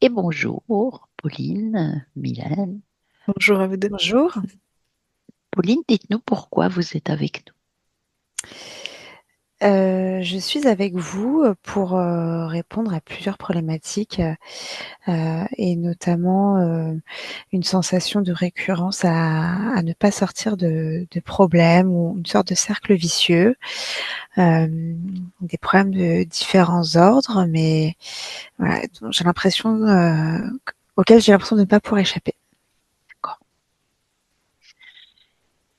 Et bonjour, Pauline, Mylène. Bonjour à vous deux. Bonjour. Pauline, dites-nous pourquoi vous êtes avec nous. Je suis avec vous pour répondre à plusieurs problématiques et notamment une sensation de récurrence à ne pas sortir de problèmes ou une sorte de cercle vicieux, euh, des problèmes de différents ordres, mais voilà, dont j'ai l'impression auxquels j'ai l'impression de ne pas pouvoir échapper. D'accord.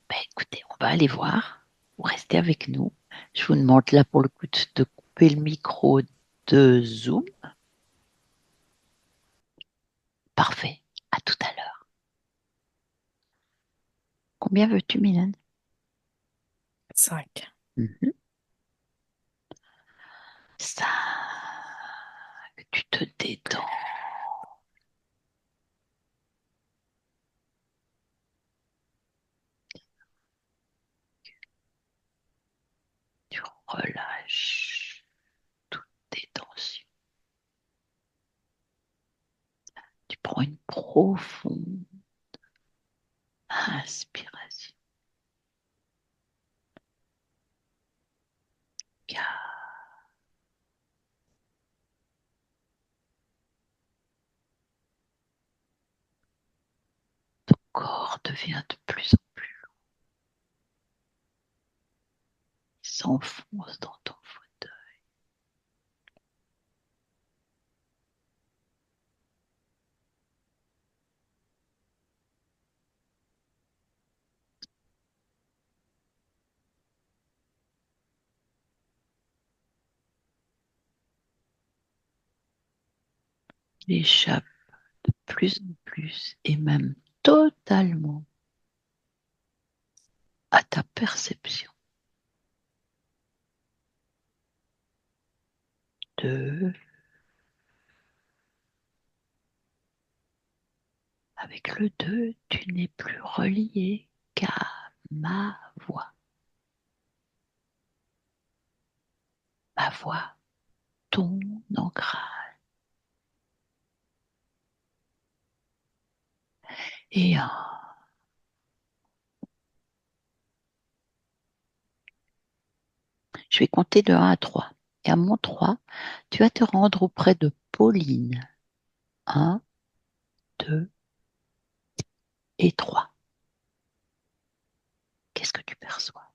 Ben, écoutez, on va aller voir. Vous restez avec nous. Je vous demande là pour le coup de couper le micro de Zoom. Parfait. À tout à l'heure. Combien veux-tu, Mylène? 5. Mhm. Ça, que tu te détends, tu relâches toutes tes tensions. Tu prends une profonde inspiration. Ton corps devient de plus en plus lourd. Il s'enfonce dans ton fauteuil. Il échappe de plus en plus et même totalement à ta perception de, avec le 2, tu n'es plus relié qu'à ma voix. Ma voix, ton ancrage. Et je vais compter de 1 à 3. Et à mon 3, tu vas te rendre auprès de Pauline. 1, 2 et 3. Qu'est-ce que tu perçois?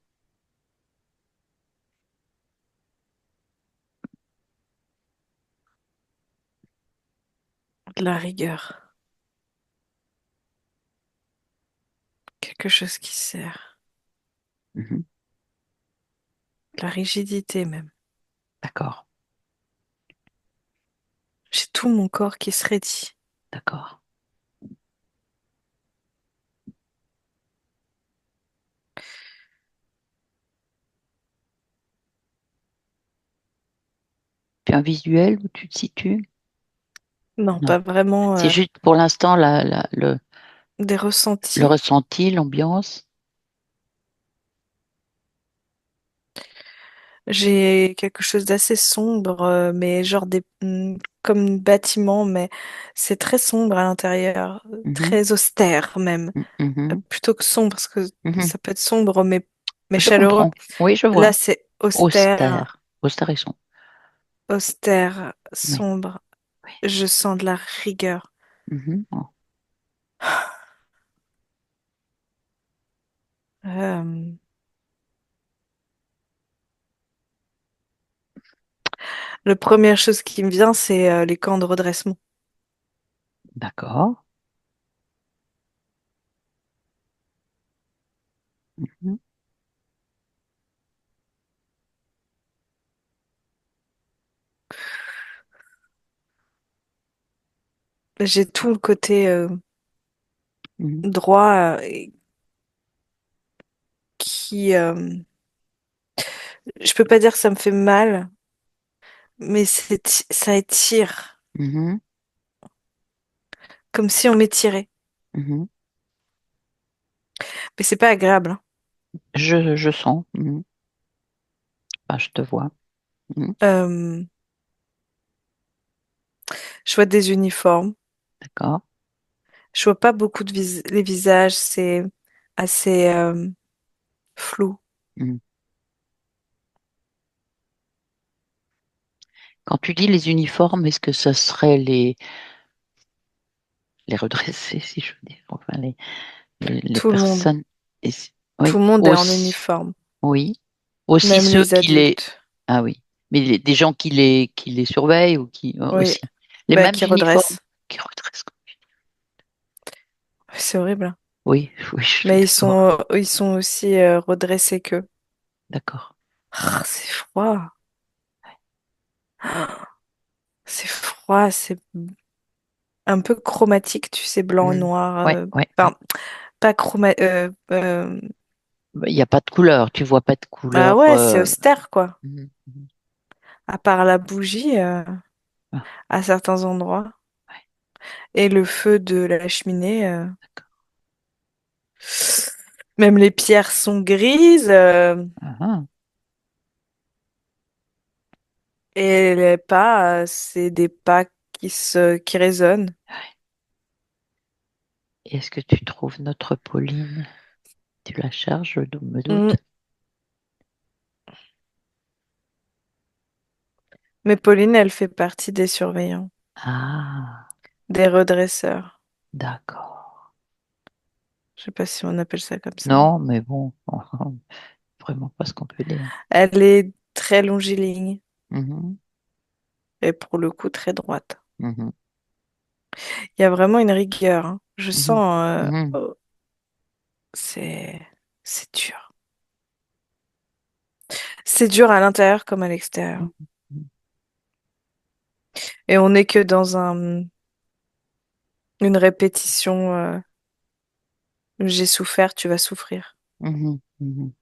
De la rigueur. Quelque chose qui sert. Mhm. De la rigidité même. D'accord, J'ai tout mon corps qui se raidit. d'accord. Tu as un visuel où tu te situes? Non, Non. pas vraiment C'est juste pour l'instant des le ressentis. ressenti, l'ambiance. J'ai quelque chose d'assez sombre, mais genre comme bâtiment, mais c'est très sombre à l'intérieur, Mhm, très austère même. mhm, Plutôt que sombre, parce que mhm. ça peut être sombre, mais Je chaleureux. comprends. Oui, je Là, vois. c'est austère, Austère. Austère et son. austère, Oui, sombre. oui. Je sens de la rigueur. Mhm. Oh, Euh, la première chose qui me vient, c'est les camps de redressement. d'accord. Mhm, J'ai tout le côté mhm, droit qui, je peux pas dire que ça me fait mal, mais ça étire, mhm, comme si on m'étirait. mhm. Mais c'est pas agréable, hein. Je sens. Mhm. Enfin, je te vois. Mhm, Euh, Je vois des uniformes. D'accord. Je vois pas beaucoup les visages, c'est assez flou. Mhm. Quand tu dis les uniformes, est-ce que ça serait les redressés, si je veux dire, enfin les Tout le monde. personnes, Tout oui, le monde est en aussi, uniforme, oui, aussi même ceux les qui les, adultes. ah oui, mais des gens qui les surveillent ou qui Oui, aussi, les bah, mêmes qui uniformes redressent. qui redressent. C'est horrible, hein. Oui, oui, je suis Mais d'accord, ils sont aussi redressés qu'eux. d'accord. Ah, c'est froid. Ah, c'est froid, c'est un peu chromatique, tu sais, blanc, Mhm. noir. Ouais, ouais, ouais. Enfin, pas Il n'y a pas de couleur, tu vois pas de bah couleur. ouais, c'est austère, quoi. Mhm, mhm. À part la bougie, Ah, à certains endroits. ouais, Et le feu de la cheminée. d'accord. Même les pierres sont grises. Ah, ah. Et les pas, c'est des pas qui résonnent. Est-ce que tu trouves notre Pauline? Tu la charges, je me Mm. doute. Mais Pauline, elle fait partie des surveillants, Ah, des redresseurs. d'accord. Je sais pas si on appelle ça comme ça. Non, mais bon, vraiment pas ce qu'on peut dire. Elle est très longiligne Mhm, et pour le coup très droite. mhm, Il y a vraiment une rigueur, hein. Je mhm, sens, mhm, oh, c'est c'est dur. C'est dur à l'intérieur comme à l'extérieur. mhm, mhm, Et on n'est que dans une répétition. J'ai souffert, tu vas souffrir. mhm, mhm,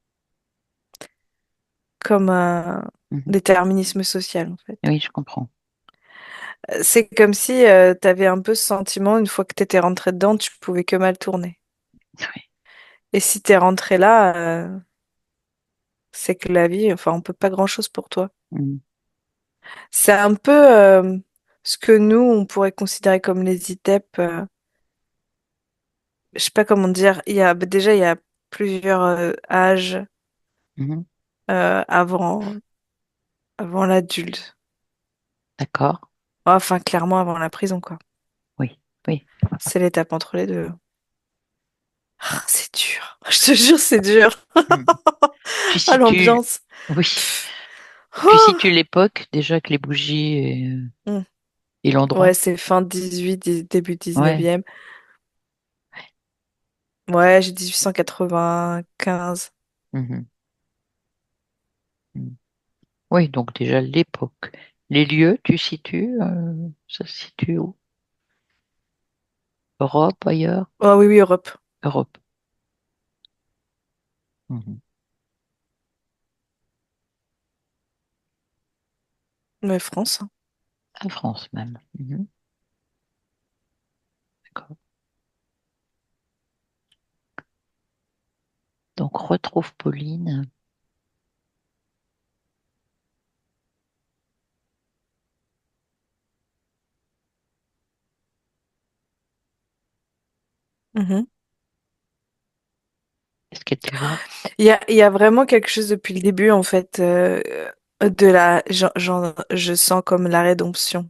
Comme un mhm. déterminisme social, en fait. Oui, je comprends. C'est comme si tu avais un peu ce sentiment, une fois que tu étais rentré dedans, tu pouvais que mal tourner. Oui. Et si t'es rentré là, c'est que la vie, enfin, on peut pas grand-chose pour toi. Mhm, C'est un peu ce que nous, on pourrait considérer comme les ITEP. Je sais pas comment dire. Déjà, il y a plusieurs âges mhm. avant l'adulte. D'accord. Enfin, clairement, avant la prison, quoi. Oui, oui. C'est l'étape entre les deux. Ah, c'est dur. Je te jure, c'est dur. Mhm. Tu Ah, situes, l'ambiance. oui, tu Oh. situes l'époque déjà avec les bougies Hmm. et Ouais, l'endroit. c'est fin 18, début Ouais. 19e. Ouais, j'ai 1895. Mhm, mhm. Oui, donc déjà l'époque. Les lieux, tu situes, ça se situe où? Europe, ailleurs? Oh oui, oui, Europe. Europe. Mhm. Mais France, hein. En France même. Mhm. D'accord. Donc retrouve Pauline. Mhm. Est-ce qu'elle te voit? Il y a vraiment quelque chose depuis le début, en fait, de je sens comme la rédemption.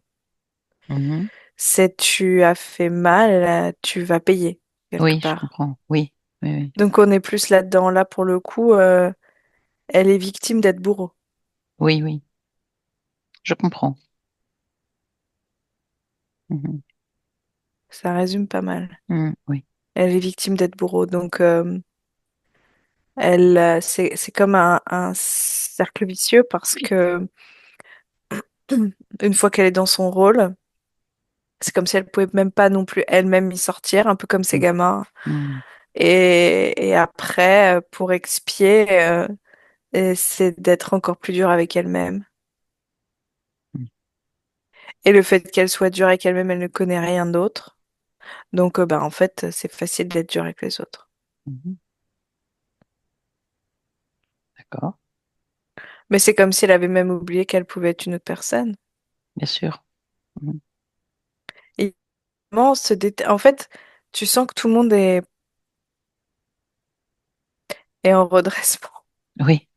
Mhm. C'est tu as fait mal, tu vas payer, quelque Oui, je part. comprends. Oui, oui, oui. Donc on est plus là-dedans. Là, pour le coup, elle est victime d'être bourreau. Oui, oui. Je comprends. Mhm. Ça résume pas mal. Mhm. Oui, Elle est victime d'être bourreau. Donc, c'est comme un cercle vicieux parce que une fois qu'elle est dans son rôle, c'est comme si elle pouvait même pas non plus elle-même y sortir, un peu comme ces Mhm. gamins. Mhm. Et après, pour expier, c'est d'être encore plus dure avec elle-même. Et le fait qu'elle soit dure avec elle-même, elle ne connaît rien d'autre. Donc, bah, en fait, c'est facile d'être dure avec les autres. Mhm. D'accord, Mais c'est comme si elle avait même oublié qu'elle pouvait être une autre personne. bien sûr. Mhm. En fait, tu sens que tout le monde est en redressement. Oui.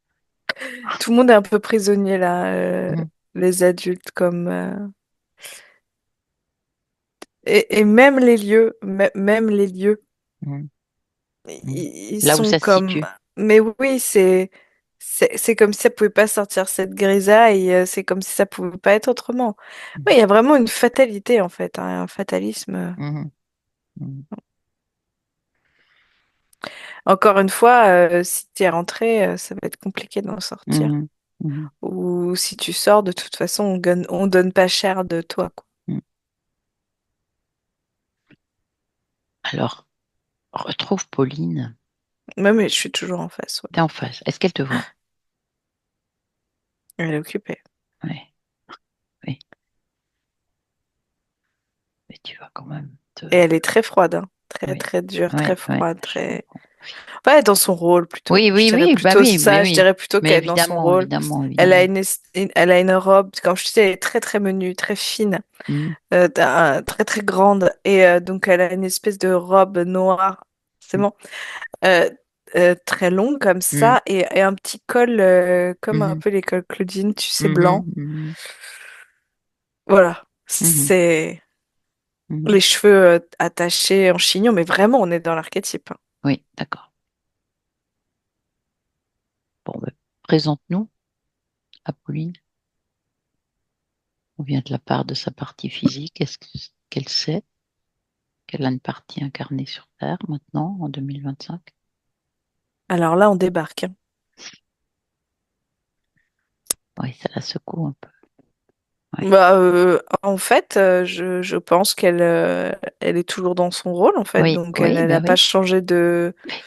Tout le monde est un peu prisonnier là, Mhm. les adultes comme et même les lieux, même les lieux, Mhm. Mhm. ils Là où sont ça se comme. situe. Mais oui, c'est comme si ça pouvait pas sortir cette grisaille. C'est comme si ça pouvait pas être autrement. Oui, il y a vraiment une fatalité en fait, hein, un fatalisme. Mhm. Mhm. Encore une fois, si tu es rentré, ça va être compliqué d'en sortir. Mhm. Mhm. Ou si tu sors, de toute façon, on donne pas cher de toi, quoi. Mhm. Alors, retrouve Pauline. Même, mais je suis toujours en face, T'es ouais. en face. Est-ce qu'elle te voit? Elle est occupée. Oui, oui. Mais tu vas quand même te... Et elle est très froide, hein. Très, Oui, très dure, oui, très oui, froide, je très. comprends. Ouais, dans son rôle plutôt. Oui, Je oui, dirais oui, bah plutôt oui, mais ça. Je oui. dirais plutôt Mais qu'elle est dans son évidemment, rôle. évidemment, Elle a évidemment. elle a une robe, comme je disais, elle est très, très menue, très fine, Mhm. très, très grande. Et donc, elle a une espèce de robe noire. C'est Mhm. bon. Très longue comme Mhm. ça et un petit col comme un Mhm. peu les cols Claudine, tu sais, blanc. Mhm. Mhm. Voilà, Mhm. c'est Mhm. les cheveux attachés en chignon, mais vraiment, on est dans l'archétype, hein. Oui, d'accord. Bon, ben, présente-nous à Pauline. On vient de la part de sa partie physique. Qu'elle sait qu'elle a une partie incarnée sur Terre maintenant, en 2025? Alors là, on débarque, hein. Oui, ça la secoue un peu. Oui, Bah, en fait, je pense elle est toujours dans son rôle, en fait, oui, donc oui, elle bah n'a pas oui. changé Oui,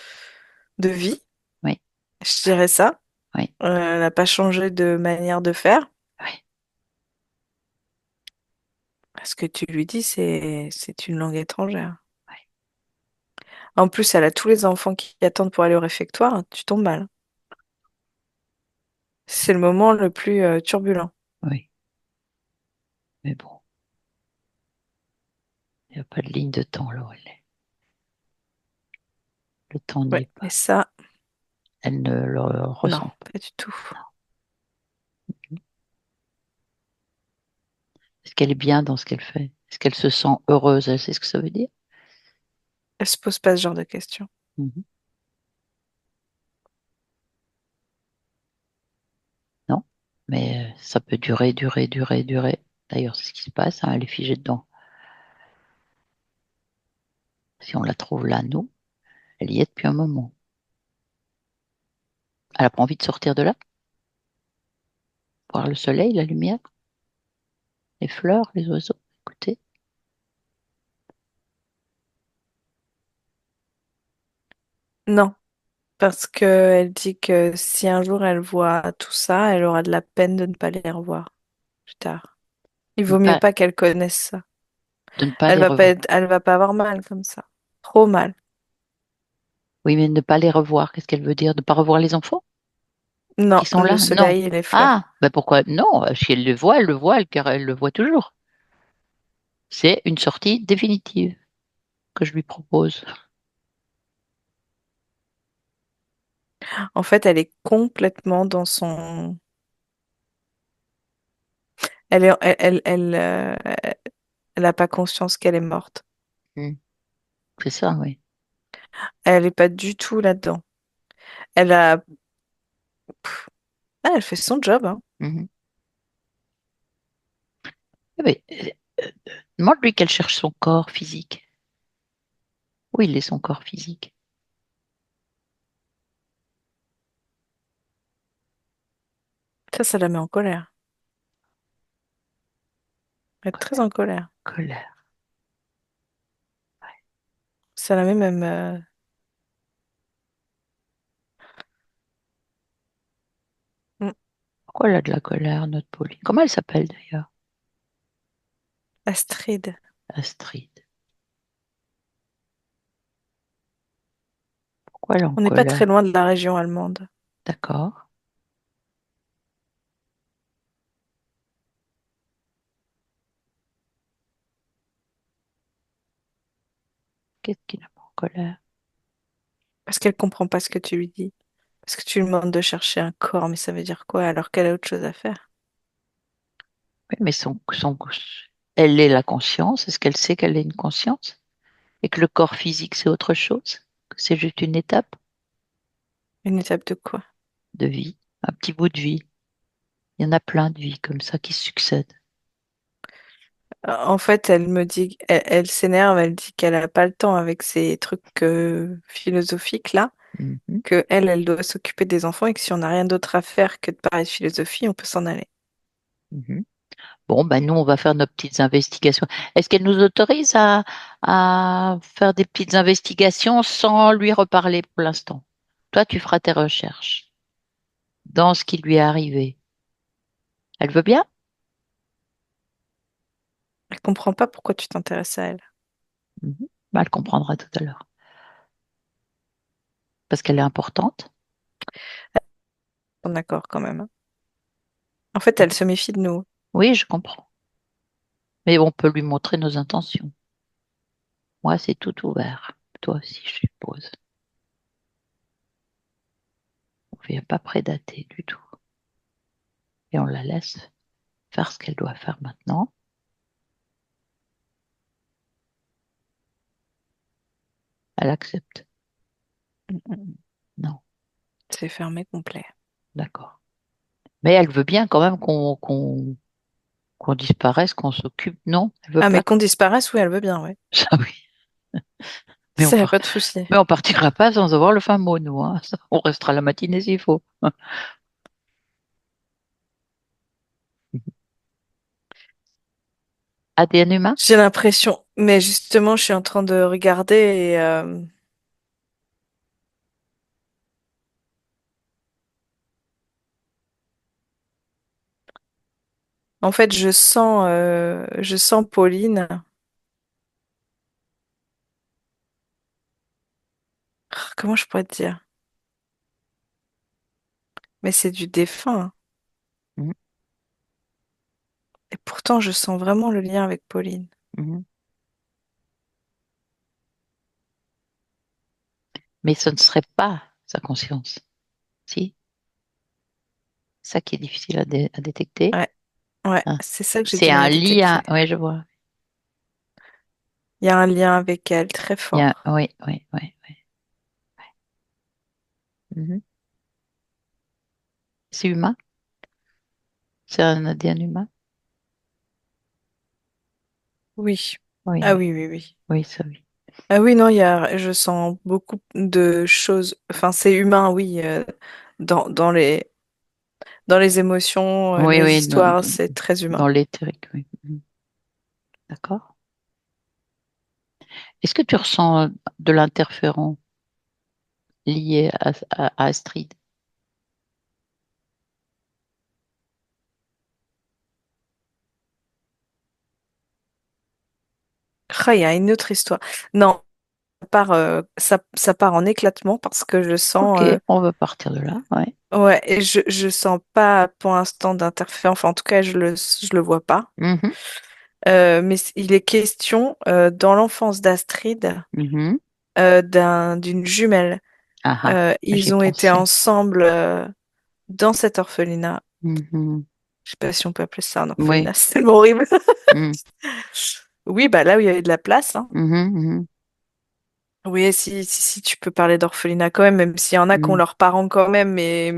de vie, oui, je dirais ça. oui, Elle n'a pas changé de manière de faire. oui, Ce que tu lui dis, c'est une langue étrangère. oui, En plus, elle a tous les enfants qui attendent pour aller au réfectoire. Tu tombes mal. C'est le moment le plus turbulent. oui. Mais bon, il n'y a pas de ligne de temps, Laureline. Le temps n'y Ouais, est mais pas. ça, Elle ne le non, ressent pas. pas du tout. Est-ce qu'elle est bien dans ce qu'elle fait? Est-ce qu'elle se sent heureuse? Elle sait ce que ça veut dire? Elle se pose pas ce genre de questions. Mhm. Non, mais ça peut durer, durer, durer, durer. D'ailleurs, c'est ce qui se passe, hein, elle est figée dedans. Si on la trouve là, nous, elle y est depuis un moment. Elle n'a pas envie de sortir de là, voir le soleil, la lumière, les fleurs, les oiseaux. Écoutez, Non, parce que elle dit que si un jour elle voit tout ça, elle aura de la peine de ne pas les revoir plus tard. Il de ne vaut mieux pas, pas qu'elle connaisse ça. de ne pas les revoir. Elle va pas avoir mal comme ça. Trop mal. Oui, mais ne pas les revoir, qu'est-ce qu'elle veut dire? De ne pas revoir les enfants Non, qui sont le là? Non. soleil et les fleurs. Ah, ben pourquoi? Non, si elle le voit, car elle le voit toujours. C'est une sortie définitive que je lui propose. En fait, elle est complètement dans son. Elle a pas conscience qu'elle est morte. Hmm. C'est ça, oui. Elle est pas du tout là-dedans. Elle a. Ah, elle fait son job, hein. Mhm. Eh ben, demande-lui qu'elle cherche son corps physique. Où il est son corps physique? Ça la met en colère. Elle est très en colère. Colère. Ça la met même. Hmm, Pourquoi elle a de la colère, notre Pauline? Comment elle s'appelle d'ailleurs? Astrid. Astrid. Pourquoi elle est en On n'est pas très colère? loin de la région allemande. D'accord. Qu'est-ce qui la met en colère? Parce qu'elle comprend pas ce que tu lui dis. Parce que tu lui demandes de chercher un corps, mais ça veut dire quoi alors qu'elle a autre chose à faire? Oui, mais elle est la conscience. Est-ce qu'elle sait qu'elle est une conscience? Et que le corps physique, c'est autre chose? Que c'est juste une étape Une étape de quoi? de vie, un petit bout de vie. Il y en a plein de vies comme ça qui se succèdent. En fait, elle me dit, elle s'énerve, elle dit qu'elle a pas le temps avec ces trucs philosophiques là, Mhm, que elle doit s'occuper des enfants et que si on n'a rien d'autre à faire que de parler de philosophie, on peut s'en aller. mhm. Bon, ben nous, on va faire nos petites investigations. Est-ce qu'elle nous autorise à faire des petites investigations sans lui reparler pour l'instant? Toi, tu feras tes recherches dans ce qui lui est arrivé. Elle veut bien? Elle comprend pas pourquoi tu t'intéresses à elle. Mhm. Ben, elle comprendra tout à l'heure. Parce qu'elle est importante. On est d'accord quand même, hein. En fait, elle se méfie de nous. Oui, je comprends. Mais on peut lui montrer nos intentions. Moi, c'est tout ouvert. Toi aussi, je suppose. On ne vient pas prédater du tout. Et on la laisse faire ce qu'elle doit faire maintenant. Elle accepte. Mm, mm, mm. Non, C'est fermé complet. d'accord. Mais elle veut bien quand même qu'on disparaisse, qu'on s'occupe. Non, elle veut Ah, mais pas. qu'on disparaisse, oui, elle veut bien, ouais. Ça, oui. Mais Ça, y a pas de souci. on partira pas sans avoir le fin mot, nous, hein. Ça, on restera la matinée s'il faut. ADN humain? J'ai l'impression, mais justement, je suis en train de regarder et en fait, je sens Pauline. Comment je pourrais te dire? Mais c'est du défunt, hein. Mhm, Et pourtant, je sens vraiment le lien avec Pauline. mhm. Mais ce ne serait pas sa conscience. Si, ça qui est difficile à détecter. Ouais, ouais, Hein. c'est ça que j'ai C'est du mal un à détecter. lien. Oui, je vois. Il y a un lien avec elle très fort. Oui, oui, oui, oui. Mhm. C'est humain? C'est un ADN humain? Oui. Oui, Ah oui, oui, oui, oui. oui, ça oui. Ah oui, non, je sens beaucoup de choses. Enfin, c'est humain, oui, dans les émotions, Oui, les oui, histoires, c'est très humain. dans l'éthérique, oui. Mhm. D'accord. Est-ce que tu ressens de l'interférent lié à Astrid? Ah, il y a une autre histoire. Non, ça part en éclatement parce que je sens, Ok, on va partir de là. Ouais. ouais, et je sens pas pour l'instant d'interférence. Enfin, en tout cas, je le vois pas. Mhm, Mais il est question dans l'enfance d'Astrid mhm. d'une jumelle. Ah ah, j'y Ils ont été pensais. ensemble dans cet orphelinat. Mhm. Je sais pas si on peut appeler ça un Oui. orphelinat, c'est tellement horrible. Mhm, Oui, bah là où il y avait de la place, hein. mhm, mhm, Oui, si tu peux parler d'orphelinat quand même, même s'il y en a qui ont mhm, leurs parents quand même, mais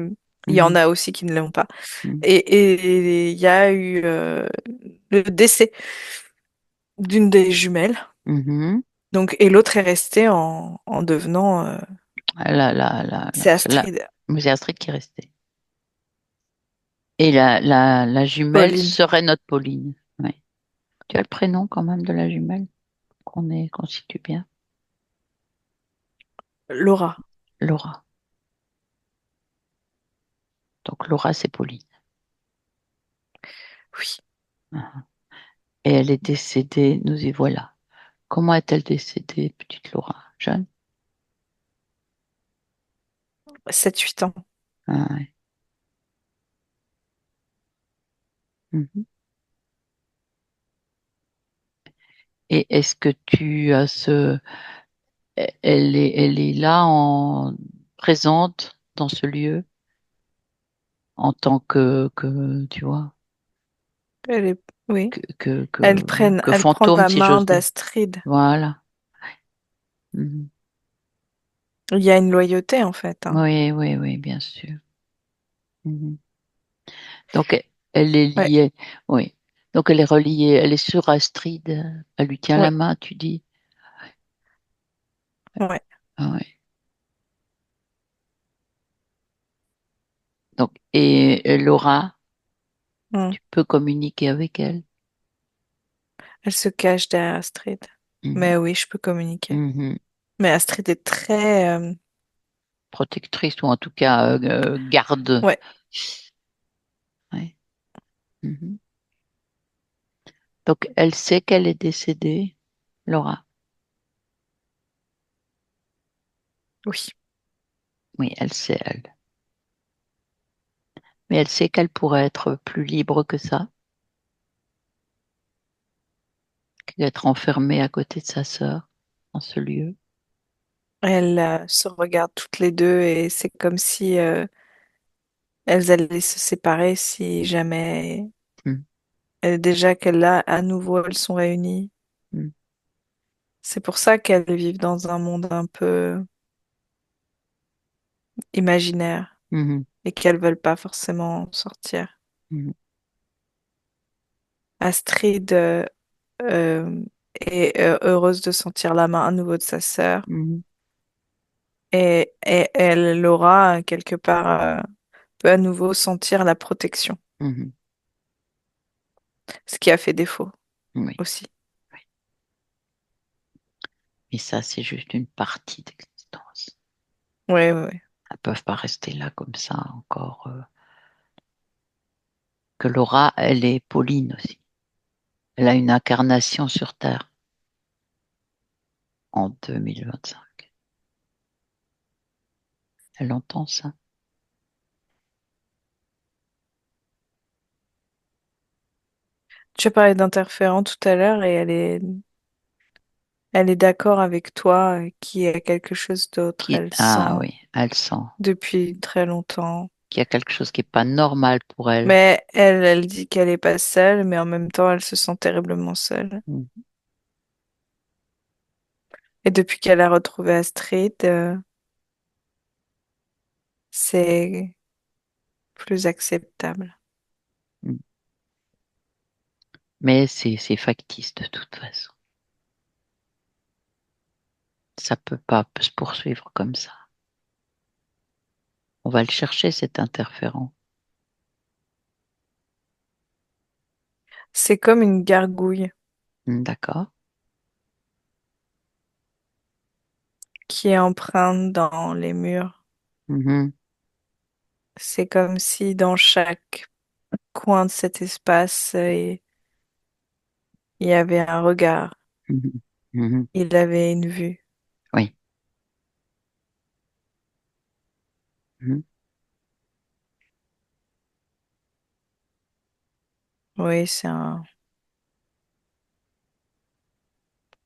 il y en mhm, a aussi qui ne l'ont pas. mhm, Et il y a eu le décès d'une des jumelles. mhm. Donc, et l'autre est restée en devenant, c'est La, Astrid. c'est Astrid qui est restée. Et la jumelle Pauline. serait notre Pauline. Ouais. Tu as le prénom quand même de la jumelle qu'on situe bien. Laura. Laura. Donc Laura, c'est Pauline. Oui, Ah. Et elle est décédée, nous y voilà. Comment est-elle décédée, petite Laura? Jeune? 7 8 ans. Ah, ouais. Mhm. Et est-ce que tu as elle est là présente dans ce lieu en tant tu vois, Elle est, oui. que, que, que, que Elle prend fantôme, la si main j'ose dire. d'Astrid. Voilà. Mhm. Il y a une loyauté, en fait, hein. Oui, oui, oui, bien sûr. Mhm. Donc, elle est Ouais, liée, oui. Donc, elle est reliée, elle est sur Astrid. Elle lui tient la ouais, main, tu dis. ouais. Ah ouais. Donc, et Laura, Mm. tu peux communiquer avec elle. Elle se cache derrière Astrid. Mhm. Mais oui, je peux communiquer. Mhm. Mais Astrid est très... Protectrice ou en tout cas garde. ouais, Ouais. Mhm. Donc, elle sait qu'elle est décédée, Laura. oui. Oui, elle sait, elle. Mais elle sait qu'elle pourrait être plus libre que ça, qu'être enfermée à côté de sa sœur, dans ce lieu. Elles se regardent toutes les deux et c'est comme si elles allaient se séparer si jamais... Mhm. déjà qu'elles là, à nouveau, elles sont réunies. Mhm. C'est pour ça qu'elles vivent dans un monde un peu imaginaire Mhm. et qu'elles veulent pas forcément sortir. Mhm. Astrid euh, est heureuse de sentir la main à nouveau de sa sœur Mhm. et elle, Laura, quelque part, peut à nouveau sentir la protection, Mhm. ce qui a fait défaut Oui. aussi. Oui. Et ça, c'est juste une partie d'existence. Oui, oui, oui. Elles peuvent pas rester là comme ça encore. Que Laura, elle est Pauline aussi. Elle a une incarnation sur Terre en 2025. Elle entend ça. Tu as parlé d'interférent tout à l'heure et elle est d'accord avec toi qu'il y a quelque chose d'autre. Elle Ah sent oui, elle sent depuis très longtemps. qu'il y a quelque chose qui n'est pas normal pour elle. Mais elle dit qu'elle est pas seule, mais en même temps, elle se sent terriblement seule. Mhm. Et depuis qu'elle a retrouvé Astrid, c'est plus acceptable. Mhm. Mais c'est factice de toute façon. Ça peut pas se poursuivre comme ça. On va le chercher, cet interférent. C'est comme une gargouille D'accord. qui est empreinte dans les murs. Mhm. C'est comme si dans chaque coin de cet espace, il y avait un regard, Mhm. Mhm. il avait une vue. Oui. Mhm. Oui,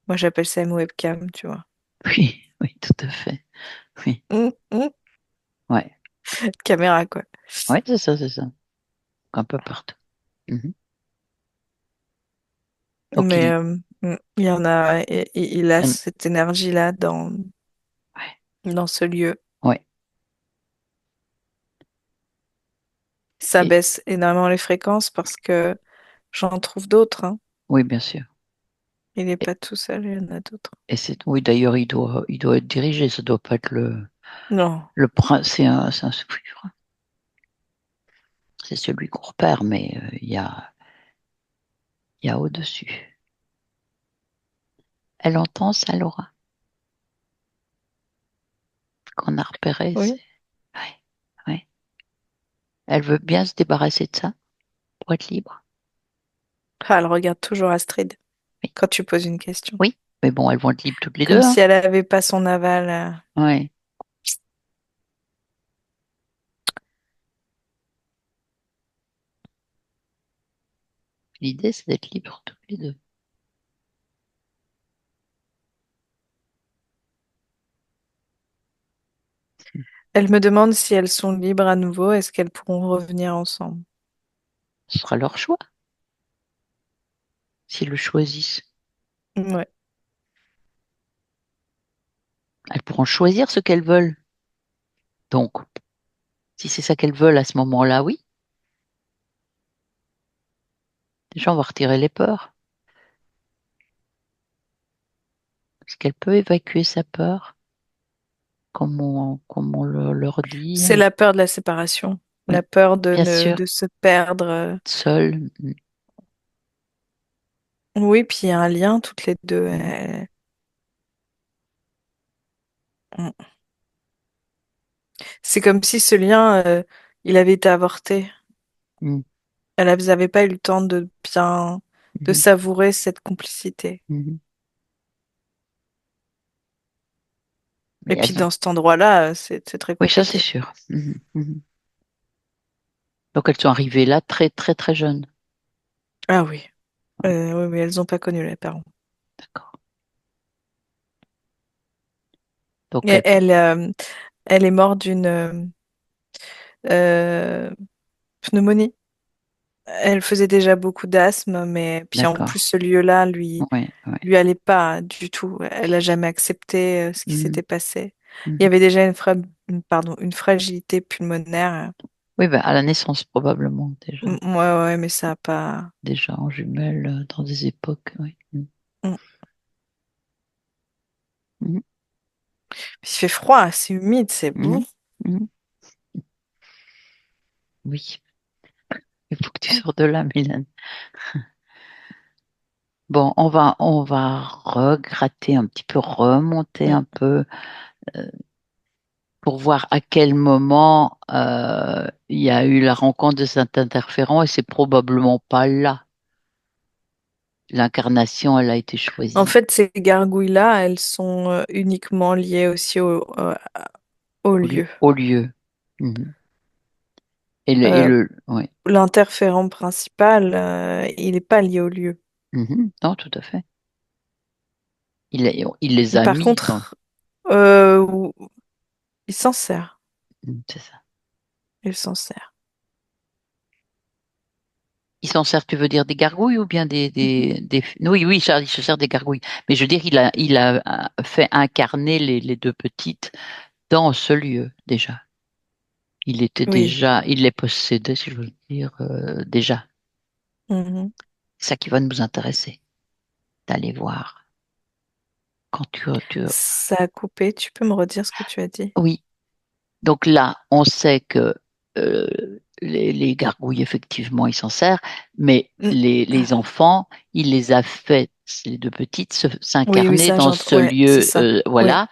moi j'appelle ça une webcam, tu vois. Oui, oui, tout à fait. Oui. Hum, hum. Ouais. Caméra, quoi. Ouais, c'est ça, c'est ça. Un peu partout. Mhm. Donc Mais il, il y en a, il a il- cette énergie-là ouais, dans ce lieu. ouais. Ça Et, baisse énormément les fréquences parce que j'en trouve d'autres, hein. oui, bien sûr. Il n'est Et, pas tout seul, il y en a d'autres. et c'est, oui, d'ailleurs, il doit être dirigé. Ça doit pas être Non. le prince. C'est un sous-fifre. C'est celui qu'on repère, mais il y a au-dessus. Elle entend ça, Laura, qu'on a repéré. C'est, Oui. ouais, ouais. Elle veut bien se débarrasser de ça pour être libre. Ah, elle regarde toujours Astrid Oui, quand tu poses une question. oui. Mais bon, elles vont être libres toutes les deux, Comme hein. si elle n'avait pas son aval. Ouais. L'idée, c'est d'être libre toutes les deux. Elle me demande si elles sont libres à nouveau, est-ce qu'elles pourront revenir ensemble? Ce sera leur choix, s'ils le choisissent. Ouais. Elles pourront choisir ce qu'elles veulent. Donc, si c'est ça qu'elles veulent à ce moment-là, oui. Déjà, on va retirer les peurs. Est-ce qu'elle peut évacuer sa peur, comme on leur dit? C'est la peur de la séparation, Oui, la peur de bien ne sûr, de se perdre. seule. Oui, puis il y a un lien toutes les deux. Mhm, Mm. C'est comme si ce lien, il avait été avorté. mhm, Elles n'avaient pas eu le temps de bien, de mhm, savourer cette complicité. mhm. Mais Et puis dans cet endroit-là, c'est très oui, ça c'est compliqué. sûr. Mhm, mhm. Donc elles sont arrivées là très très très jeunes. Ah oui. Oui, oui, elles n'ont pas connu les parents. D'accord. Donc Et elles, elle est morte d'une euh, pneumonie. Elle faisait déjà beaucoup d'asthme, mais puis en d'accord. plus ce lieu-là Ouais, ouais. lui allait pas du tout. Elle a jamais accepté ce qui Mhm, s'était passé. Il y mhm. avait déjà une fragilité pulmonaire. Oui, ben, à la naissance probablement déjà. Ouais, ouais, mais ça a pas. Déjà en jumelles dans des époques. Oui. Mhm, Mm. mhm, Il fait froid, c'est humide, c'est mhm, bon. mhm. Oui, il faut que tu sors de là, Mylène. Bon, on va regratter un petit peu, remonter Mm. un peu pour voir à quel moment il y a eu la rencontre de cet interférent et c'est probablement pas là. L'incarnation, elle a été En choisie fait, ces gargouilles-là, elles sont uniquement liées aussi au lieu. au lieu. Mhm. Euh, ouais. L'interférent principal, il n'est pas lié au lieu. Mhm. Non, tout à fait. Il les a Par mis dans. contre, ou- il s'en sert. Mhm, c'est ça. Il s'en sert. Il s'en sert, tu veux dire des gargouilles ou bien Mhm. Oui, oui, Charles, il se sert des gargouilles. Mais je veux dire, il a fait incarner les deux petites dans ce lieu, déjà. Il était Oui. déjà, il les possédait, si je veux dire, déjà. Mhm. C'est ça qui va nous intéresser, d'aller voir. Quand Ça a coupé. Tu peux me redire ce que tu as dit? Oui, donc là, on sait que euh, les gargouilles, effectivement, ils s'en servent, mais Mm. les enfants, il les a fait, les deux petites, Oui, oui, s'incarner ça, dans j'entends. ce Ouais, c'est lieu, ça. Oui. voilà.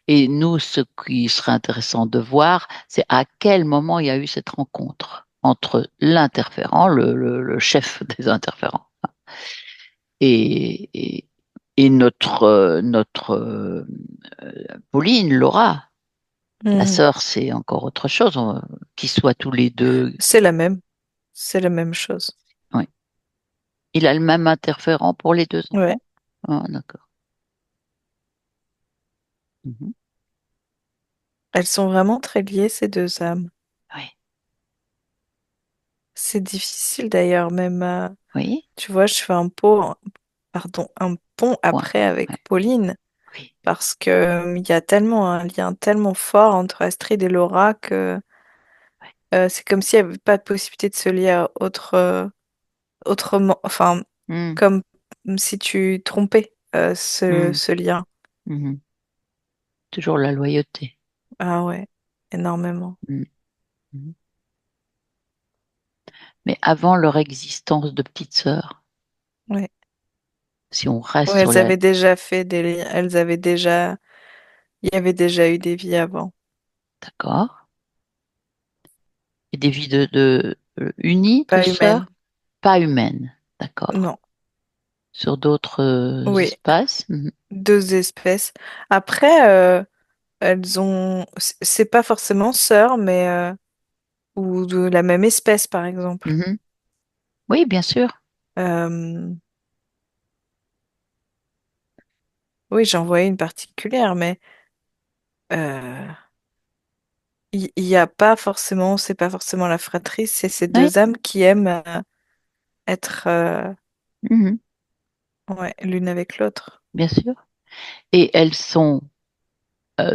Et nous, ce qui serait intéressant de voir, c'est à quel moment il y a eu cette rencontre entre l'interférent, le chef des interférents, et, et, et notre Pauline, Laura. La Mhm. sœur, c'est encore autre chose, qu'ils soient tous les deux. C'est la même. C'est la même chose. Oui. Il a le même interférent pour les deux Ouais. enfants? Ah, d'accord. Mhm. Elles sont vraiment très liées, ces deux âmes. Oui. C'est difficile d'ailleurs, même. Oui. Tu vois, je fais un pont Point. après Ouais. avec Pauline, Oui. parce que il y a tellement un lien tellement fort entre Astrid et Laura que Ouais. c'est comme s'il n'y avait pas de possibilité de se lier à autrement, enfin, Hmm. comme si tu trompais Hmm. ce lien. Mhm. Toujours la loyauté. Ah ouais, énormément. Hmm. Mhm. Mais avant leur existence de petite sœur, Ouais. si on reste Ouais, sur elles la. avaient déjà fait des liens, il y avait déjà eu des vies avant. D'accord. Et des vies unies de Pas humaines. sœurs, pas humaines. D'accord. Non. Sur d'autres Oui, espaces. Mhm. deux espèces. Après, c'est pas forcément sœurs, mais ou de la même espèce, par exemple. Mhm. Oui, bien sûr. Euh, oui, j'en voyais une particulière, mais euh, il y a pas forcément, c'est pas forcément la fratrie, c'est ces Oui. deux âmes qui aiment être Mhm. ouais, l'une avec l'autre. Bien sûr. Et elles sont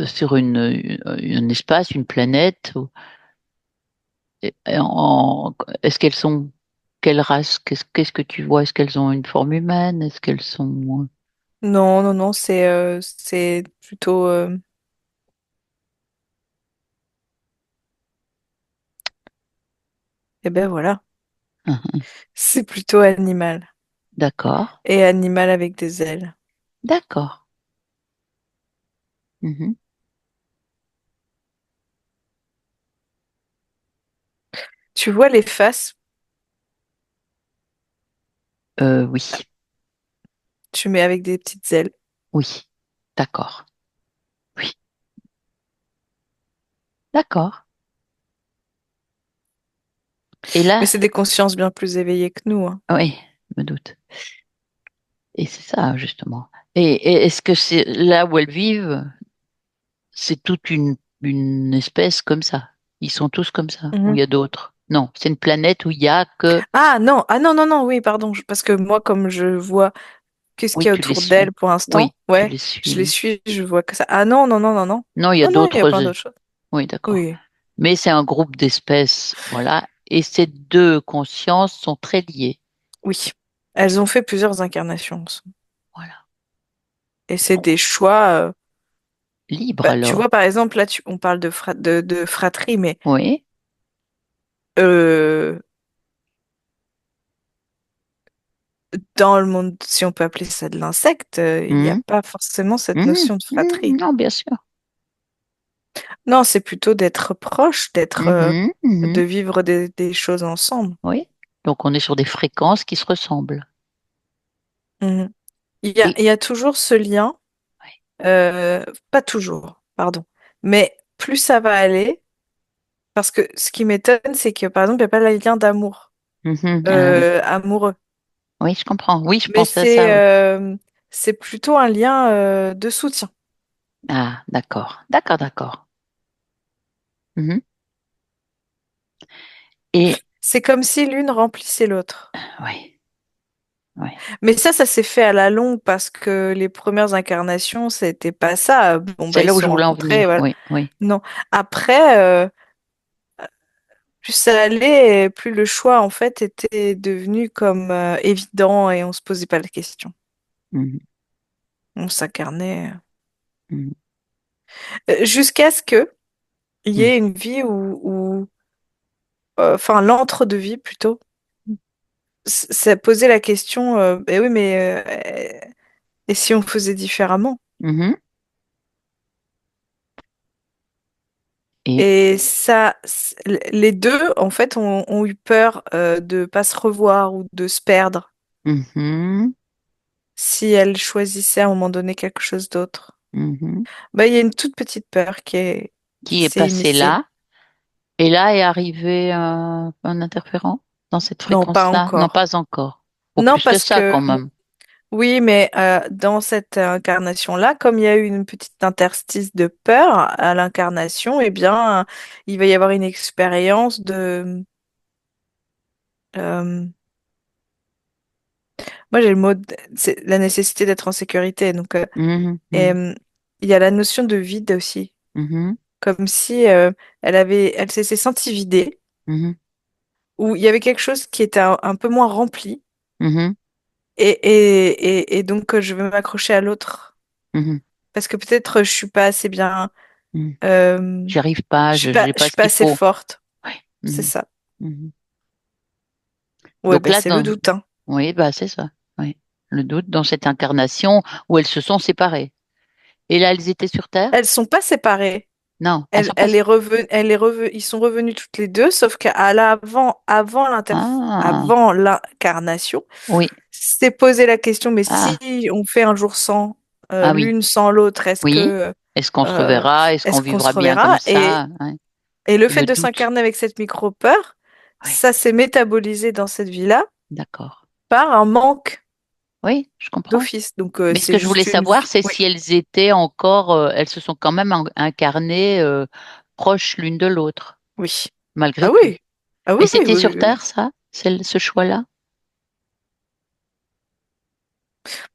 sur un espace, une planète. Est-ce qu'elles sont quelle race? Qu'est-ce que tu vois? Est-ce qu'elles ont une forme humaine? Est-ce qu'elles sont... Non, non, non, c'est plutôt eh ben voilà, Mhm. c'est plutôt animal D'accord, et animal avec des ailes. d'accord. Mhm. Tu vois les faces, Oui, tu mets avec des petites ailes. oui, d'accord. Oui, d'accord. Et Mais là, c'est des consciences bien plus éveillées que nous, hein. oui, je me doute. Et c'est ça, justement. Et est-ce que c'est là où elles vivent, c'est toute une espèce comme ça? Ils sont tous comme ça? Ou il Mhm. y a d'autres? Non, c'est une planète où il y a que... Ah non, non, non, oui, pardon, parce que moi, comme je vois qu'est-ce Oui, qu'il y a tu les autour d'elle suis. pour l'instant, Oui, tu ouais, les je les suis. suis, je vois que ça. Ah non, non, non, non, non. Non, il y a Non, non, il y a d'autres... plein d'autres choses. Oui, d'accord. Oui, Mais c'est un groupe d'espèces, voilà. Et ces deux consciences sont très liées. oui. Elles ont fait plusieurs incarnations ensemble. Voilà. Et c'est Bon, des choix. libre Bah, tu alors. vois, par exemple, là, on parle de fratrie, mais Oui. euh, dans le monde, si on peut appeler ça de l'insecte, il n'y a Mhm. pas forcément cette Mhm. notion de Mhm. fratrie. Non, bien sûr. Non, c'est plutôt d'être proche, Mhm. de Mhm. vivre des choses ensemble. Oui. Donc on est sur des fréquences qui se ressemblent. Mhm. Et Il y a toujours ce lien, ouais. pas toujours, pardon, mais plus ça va aller, parce que ce qui m'étonne, c'est que par exemple, il n'y a pas le lien d'amour, Mhm. Ah oui. amoureux, Oui, je comprends. Oui, je mais pensais à ça, oui. c'est plutôt un lien de soutien. Ah, d'accord. D'accord, d'accord. Mhm. Et C'est comme si l'une remplissait l'autre. oui, oui. Mais ça s'est fait à la longue parce que les premières incarnations, c'était pas ça. Bon, bah, C'est ils là où se je sont voulais en rencontrés, venir. voilà. Oui, oui. Non. Après, plus ça allait, plus le choix, en fait, était devenu comme évident et on se posait pas la question. Mhm. On s'incarnait. Mhm. Jusqu'à ce que il y Mhm. ait une vie enfin, l'entre-deux-vie plutôt, ça posait la question, ben oui, mais et si on faisait différemment? Mhm. Et Et ça, les deux, en fait, ont eu peur de pas se revoir ou de se perdre mhm. si elles choisissaient à un moment donné quelque chose d'autre. Mhm. Bah, il y a une toute petite peur qui Qui est s'est passé immiscée. là? Et là est arrivé un interférent dans cette Non, pas fréquence-là? Non, encore. pas encore. Ou Non, plus que parce ça que quand même. oui, mais dans cette incarnation-là, comme il y a eu une petite interstice de peur à l'incarnation, eh bien, il va y avoir une expérience de... euh, moi, j'ai le mot, c'est la nécessité d'être en sécurité. Donc, Mhm. et, Mhm. il y a la notion de vide aussi, Mhm. comme si elle s'est sentie vidée, Mhm. ou il y avait quelque chose qui était un peu moins rempli, Mhm. et donc je vais m'accrocher à l'autre, Mhm. parce que peut-être je suis pas assez bien, Mhm. J'y arrive pas, je n'ai je pas suis ce pas qu'il assez faut. forte, Ouais. c'est Mhm. ça. Mhm. Ouais, Donc ben là, c'est le doute, hein. oui, bah c'est ça. Oui. Le doute dans cette incarnation où elles se sont séparées. Et là, elles étaient sur Terre? Elles sont pas séparées. Non, elles sont pas. Ils sont revenus toutes les deux, sauf qu'à l'avant, Ah, avant l'incarnation, oui. s'est posé la question, mais si Ah, on fait un jour sans ah oui. l'une sans l'autre, Oui. Est-ce qu'on se euh, reverra? Est-ce qu'on est-ce qu'on se vivra bien comme reverra? ça? Ouais. Et le Et fait le de doute. s'incarner avec cette micro-peur, Oui, ça s'est métabolisé dans cette vie-là d'accord. par un manque Oui, je comprends. d'office. Donc Mais ce c'est que je voulais juste une savoir, vie. c'est Oui. si elles étaient encore, elles se sont quand même incarnées proches l'une de l'autre, Oui. malgré Ah tout. oui. Ah oui, Mais oui, c'était oui, sur oui, oui. Terre, ça, ce choix-là?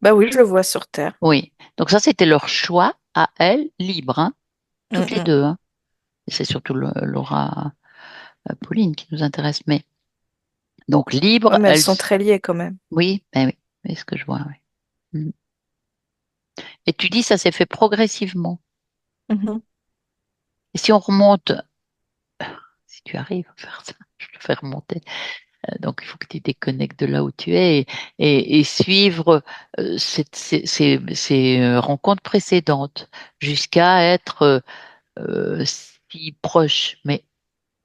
Bah oui, je le vois sur Terre. Oui. Donc ça, c'était leur choix à elles, libre, hein, Mm, toutes les mm. deux. Hein. Et c'est surtout Laura, Pauline qui nous intéresse. Mais donc libre, Ouais, mais elles elles. sont très liées quand même. Oui, ben oui, c'est ce que je vois. Oui. Mm. Et tu dis ça s'est fait progressivement. Mhm. Et si on remonte, si tu arrives à faire ça, je te fais remonter. Donc il faut que tu déconnectes de là où tu es et suivre ces rencontres précédentes jusqu'à être si proches. Mais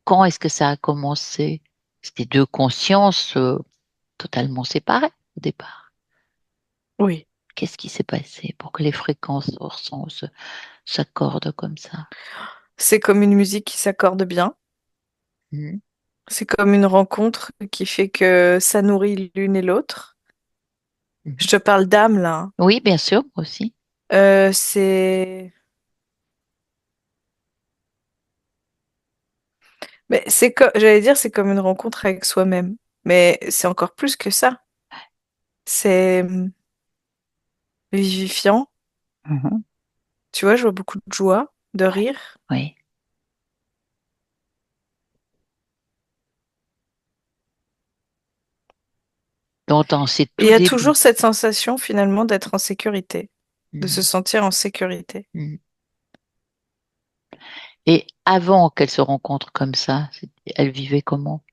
quand est-ce que ça a commencé? C'était deux consciences totalement séparées au départ. Oui. Qu'est-ce qui s'est passé pour que les fréquences s'accordent comme ça? C'est comme une musique qui s'accorde bien. Mhm. C'est comme une rencontre qui fait que ça nourrit l'une et l'autre. Je Mhm. te parle d'âme là, hein. Oui, bien sûr, moi aussi. C'est mais j'allais dire c'est comme une rencontre avec soi-même. Mais c'est encore plus que ça. C'est vivifiant. Mhm. Tu vois, je vois beaucoup de joie, de Ouais, rire. oui. Donc, dans ces Et il tout y a débuts. toujours cette sensation finalement d'être en sécurité, de se Mhm. sentir en sécurité. Mhm. Et avant qu'elles se rencontrent comme ça, elles vivaient comment?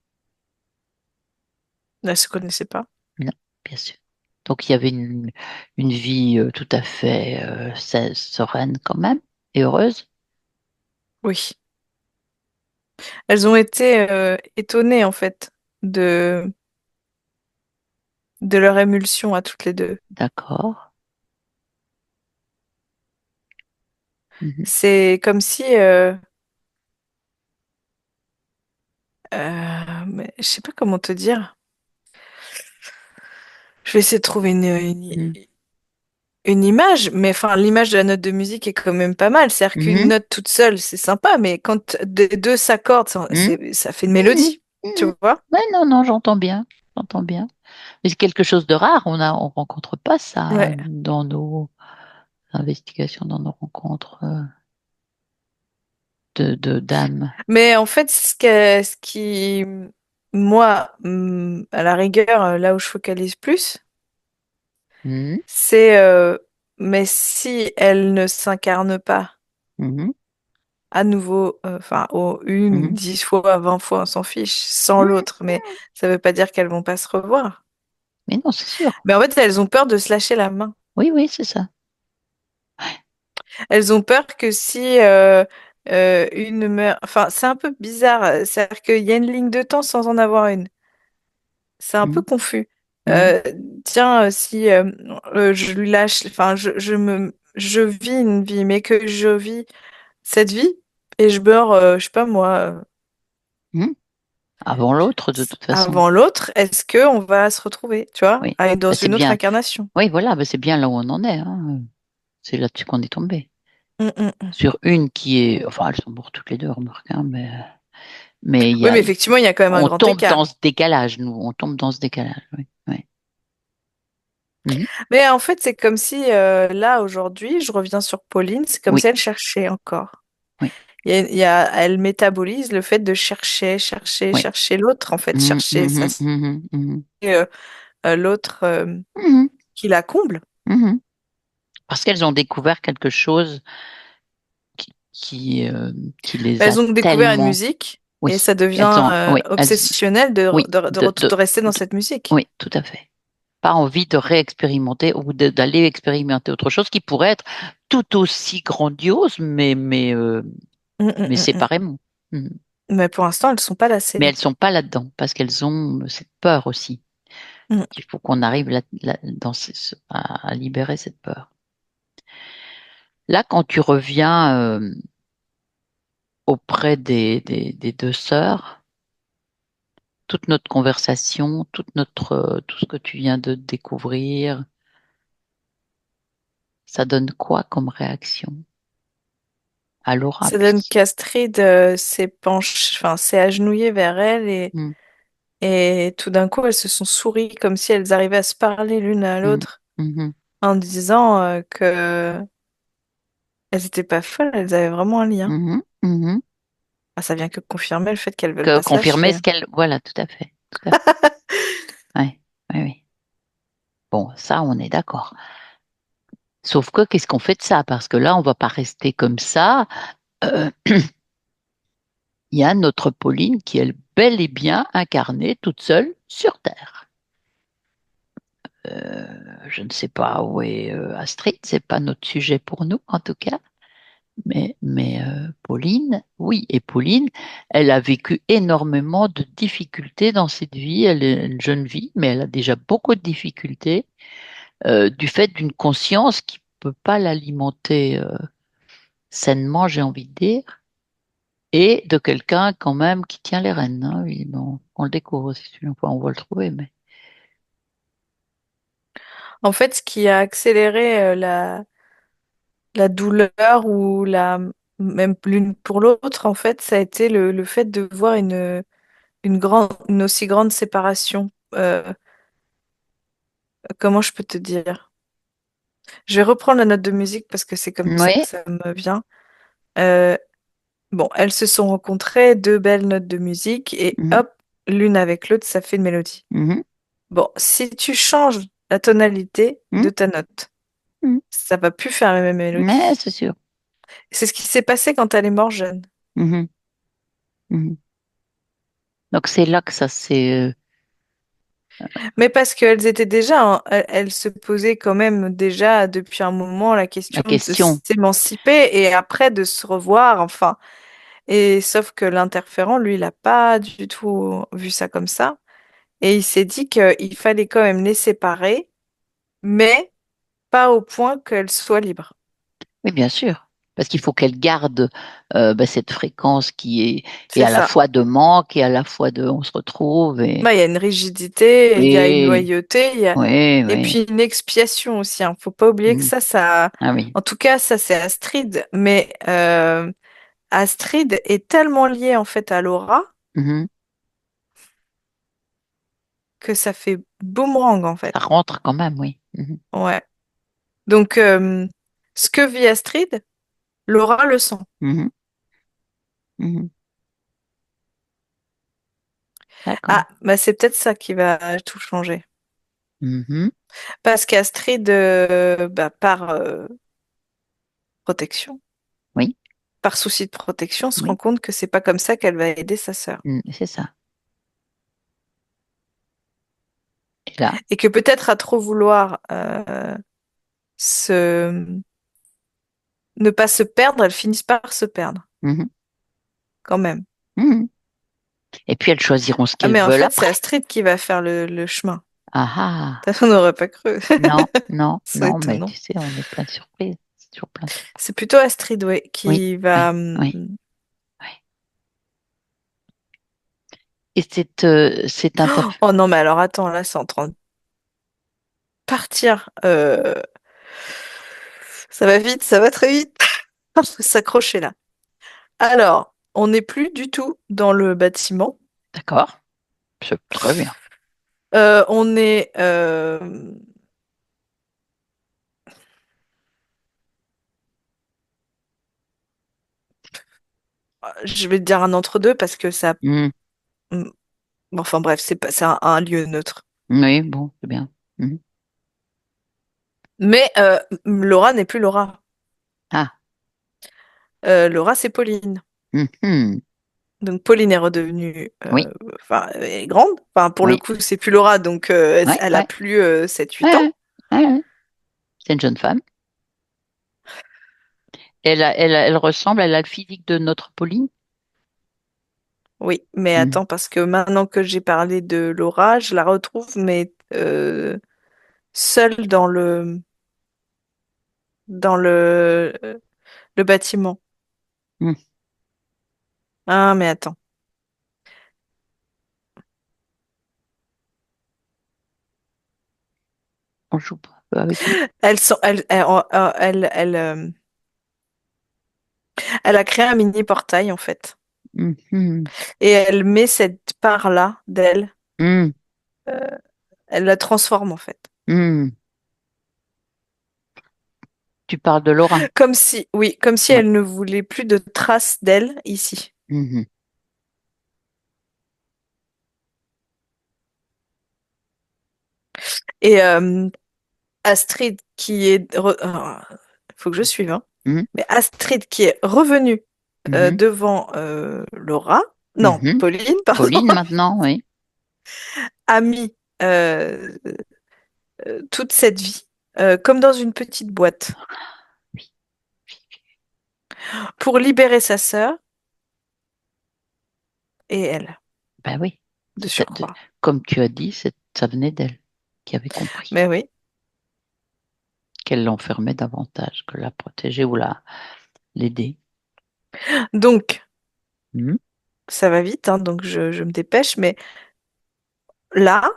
Elles se connaissaient pas. Non, bien sûr. Donc, il y avait une vie tout à fait sereine quand même et heureuse. Oui. Elles ont été étonnées en fait de de leur émulsion à toutes les deux. D'accord. Mhm. C'est comme si mais je sais pas comment te dire. Je vais essayer de trouver Mhm. une image, mais enfin l'image de la note de musique est quand même pas mal. C'est-à-dire qu'une Mhm. note toute seule, c'est sympa, mais quand les deux s'accordent, Mhm. ça fait une Mhm. mélodie, tu Mhm. vois? Ouais, non, non, j'entends bien. J'entends bien. Mais c'est quelque chose de rare. On rencontre pas ça Ouais. dans nos investigations, dans nos rencontres d'âmes. Mais en fait, ce qui, moi, à la rigueur, là où je focalise plus, Mhm. c'est mais si elle ne s'incarne pas Mhm. à nouveau, enfin, une, Mhm. 10 fois, 20 fois, on s'en fiche, sans Mhm. l'autre, mais ça veut pas dire qu'elles vont pas se revoir. Mais non, c'est sûr. Mais en fait, elles ont peur de se lâcher la main. Oui, oui, c'est ça. Elles ont peur que si une meurt, enfin, c'est un peu bizarre, c'est-à-dire qu'il y a une ligne de temps sans en avoir une. C'est un peu Mhm. confus. Mhm. Euh, tiens, si je lui lâche, enfin, je vis une vie, mais que je vis cette vie et je meurs, je sais pas moi, Mhm. Avant l'autre, de toute façon. avant l'autre, est-ce que on va se retrouver, tu vois, Oui. dans Bah, c'est une autre bien. incarnation? Oui, voilà, bah, c'est bien là où on en est. Hein. C'est là-dessus qu'on est tombé. Mm. Sur une qui est, enfin, elles sont mortes toutes les deux, remarque, hein, mais Oui, mais effectivement, il y a quand même un on grand tombe dans écart. ce décalage, nous, on tombe dans ce décalage. Oui, oui. Mhm. Mais en fait, c'est comme si là, aujourd'hui, je reviens sur Pauline, c'est comme Oui, si elle cherchait encore. oui, Elle métabolise le fait de chercher, chercher, oui. chercher l'autre, en fait, Mhm, chercher ça, mhm, mhm, mhm. l'autre Mhm, qui la comble. mhm. Parce qu'elles ont découvert quelque chose qui, qui, euh, qui les a Elles ont découvert une tellement, musique et oui, ça devient obsessionnel oui, de rester dans cette musique. oui, tout à fait. Pas envie de réexpérimenter ou d'aller expérimenter autre chose qui pourrait être tout aussi grandiose, mais Mm. séparément. Mhm. Mais pour l'instant, elles sont pas Mais lassées. elles sont pas là-dedans parce qu'elles ont cette peur aussi. Mm. Il faut qu'on arrive à libérer cette peur. Là, quand tu reviens auprès des deux sœurs, toute notre conversation, tout ce que tu viens de découvrir, ça donne quoi comme réaction? à Laura. Ça donne Puis, qu'Astrid s'est agenouillée vers elle hum, et tout d'un coup elles se sont souries comme si elles arrivaient à se parler l'une à hum, l'autre mhm, en disant que elles étaient pas folles, elles avaient vraiment un lien. mhm, mhm. Ah, ça vient que confirmer le fait qu'elles veulent pas se Confirmer lâcher. ce qu'elle. Voilà, tout à fait. Tout à fait. Ouais, ouais, oui. Bon, ça, on est d'accord. Sauf que, qu'est-ce qu'on fait de ça? Parce que là, on va pas rester comme ça. Euh, Il y a notre Pauline qui est bel et bien incarnée toute seule sur Terre. Euh, je ne sais pas où est Astrid, c'est pas notre sujet pour nous en tout cas, mais Pauline, oui, et Pauline, elle a vécu énormément de difficultés dans cette vie. Elle est une jeune vie, mais elle a déjà beaucoup de difficultés du fait d'une conscience qui peut pas l'alimenter sainement, j'ai envie de dire, et de quelqu'un quand même qui tient les rênes. Hein. Oui, bon, on le découvre si tu veux, enfin, on va le trouver, mais En fait, ce qui a accéléré la douleur ou même l'une pour l'autre, en fait, ça a été le fait de voir une aussi grande séparation. Comment je peux te dire? Je vais reprendre la note de musique parce que c'est comme ça que oui, ça me vient. Euh, bon, elles se sont rencontrées, deux belles notes de musique, et mhm, hop, l'une avec l'autre, ça fait une mélodie. mhm, Bon, si tu changes la tonalité mhm, de ta note, mhm. ça va plus faire la même Mais mélodie. c'est sûr. C'est ce qui s'est passé quand elle est morte jeune. Mhm, mhm. Donc c'est là que ça s'est Mais parce qu'elles étaient déjà, hein, elles se posaient quand même déjà depuis un moment la la question de question. s'émanciper et après de se revoir, enfin. Et sauf que l'interférent, lui, il n'a pas du tout vu ça comme ça. Et il s'est dit qu'il fallait quand même les séparer, mais pas au point qu'elles soient libres. Oui, bien sûr. Parce qu'il faut qu'elle garde cette fréquence est C'est à la ça. fois de manque et à la fois de on se retrouve Bah, il y a une rigidité, il y a une et loyauté, oui, et oui. puis une expiation aussi. Hein. Faut pas oublier que Mhm. ça, Ah oui. en tout cas, ça c'est Astrid, mais Astrid est tellement liée en fait à Laura Mhm. que ça fait boomerang en Ça fait. rentre quand même, oui. Mhm. Ouais. Donc, ce que vit Astrid, Laura le sent. Mhm. Mhm. D'accord. Ah, bah c'est peut-être ça qui va tout changer. Mhm. Parce qu'Astrid, par protection, Oui, par souci de protection, se rend oui. compte que c'est pas comme ça qu'elle va aider sa sœur. C'est ça. Et là, Et que peut-être à trop vouloir se... ne pas se perdre, elles finissent par se perdre, mhm. quand même. Mhm. Et puis elles choisiront ce Ah, qu'elles mais en veulent fait, c'est après. Astrid qui va faire le chemin. Ah ah. On n'aurait pas cru. Non, non, C'est non, mais étonnant. tu sais, on est plein de surprises. C'est toujours plein de surprises. C'est plutôt Astrid, ouais, Oui, qui va... oui, oui, oui. Et cette Oh non, mais alors attends, là, c'est en train de partir. Ça va vite, ça va très vite. Faut s'accrocher là. Alors, on n'est plus du tout dans le bâtiment. D'accord, c'est très bien. On est... je vais te dire un entre-deux parce que ça... Mhm. hmm, enfin bref, c'est pas, c'est un lieu neutre. Oui, bon, c'est bien. Mhm. Mais Laura n'est plus Laura. Ah, Laura, c'est Pauline. mhm. Donc Pauline est redevenue, Oui, enfin, elle est grande. Enfin, pour le oui, coup, c'est plus Laura, donc oui, elle a oui. plus 7-8 ans. Ouais, ouais, ouais. C'est une jeune femme. Elle ressemble, elle a le physique de notre Pauline. Oui, mais Mhm. attends, parce que maintenant que j'ai parlé de Laura, je la retrouve, mais seule dans le bâtiment. Mhm. Ah, mais attends. On joue pas avec nous. Elles sont, elles, elles, elles, elles, Elle a créé un mini portail en fait. Mhm. Et elle met cette part-là d'elle, Mhm. euh, elle la transforme en fait. Mhm. Tu parles de Laura. Comme si, oui, comme si Oui. elle ne voulait plus de traces d'elle ici. Mhm. Et Astrid qui est... faut que je suive, hein. Mhm. Mais Astrid qui est revenue Mhm. devant Laura, non, Mhm. Pauline, pardon, Pauline maintenant, oui. a mis toute cette vie comme dans une petite boîte Oui. pour libérer sa sœur et elle, Ben oui. de surcroît. Comme tu as dit, ça venait d'elle, qui avait compris Mais oui. qu'elle l'enfermait davantage que la protéger ou l'aider. Donc, Mhm. ça va vite, hein, donc je me dépêche, mais là,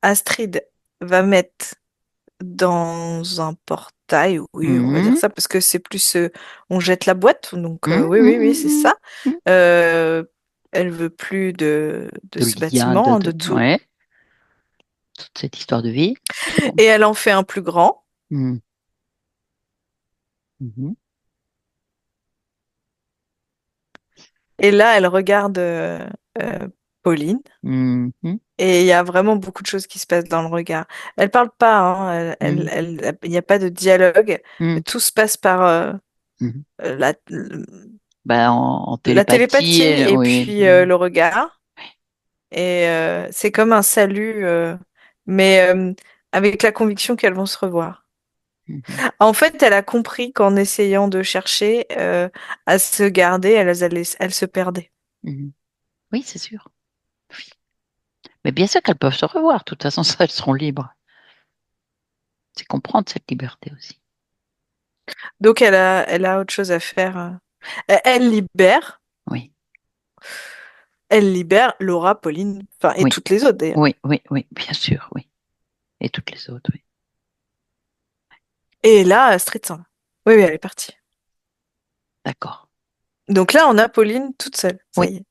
Astrid va mettre dans un portail, oui, on va dire Mhm. ça, parce que c'est plus, on jette la boîte, donc Mhm. oui, oui, oui, c'est Mhm. ça. Mhm. Euh, Elle veut plus de De ce lien, bâtiment, hein, de tout, ouais, toute cette histoire de vie. et elle en fait un plus grand. Mhm. Mhm. Et là, elle regarde euh, Pauline, Mhm. et il y a vraiment beaucoup de choses qui se passent dans le regard. Elle parle pas, hein, Mhm. il n'y a pas de dialogue, mais Mhm. tout se passe par Mhm. la, Ben, en la télépathie, télépathie et oui. puis le regard. Et c'est comme un salut, mais avec la conviction qu'elles vont se revoir. Mhm. En fait, elle a compris qu'en essayant de chercher à se garder, elle se perdait. Mhm. Oui, c'est sûr. Oui. Mais bien sûr qu'elles peuvent se revoir. De toute façon, ça, elles seront libres. C'est comprendre cette liberté aussi. Donc, elle a autre chose à faire. Elle libère, Oui, elle libère Laura, Pauline, enfin, et oui, toutes les autres d'ailleurs. oui, oui, oui, bien sûr, oui. Et toutes les autres, oui. Et là, Astrid s'en va. Oui, oui, elle est partie. D'accord. Donc là, on a Pauline toute seule. Ça Oui, y est.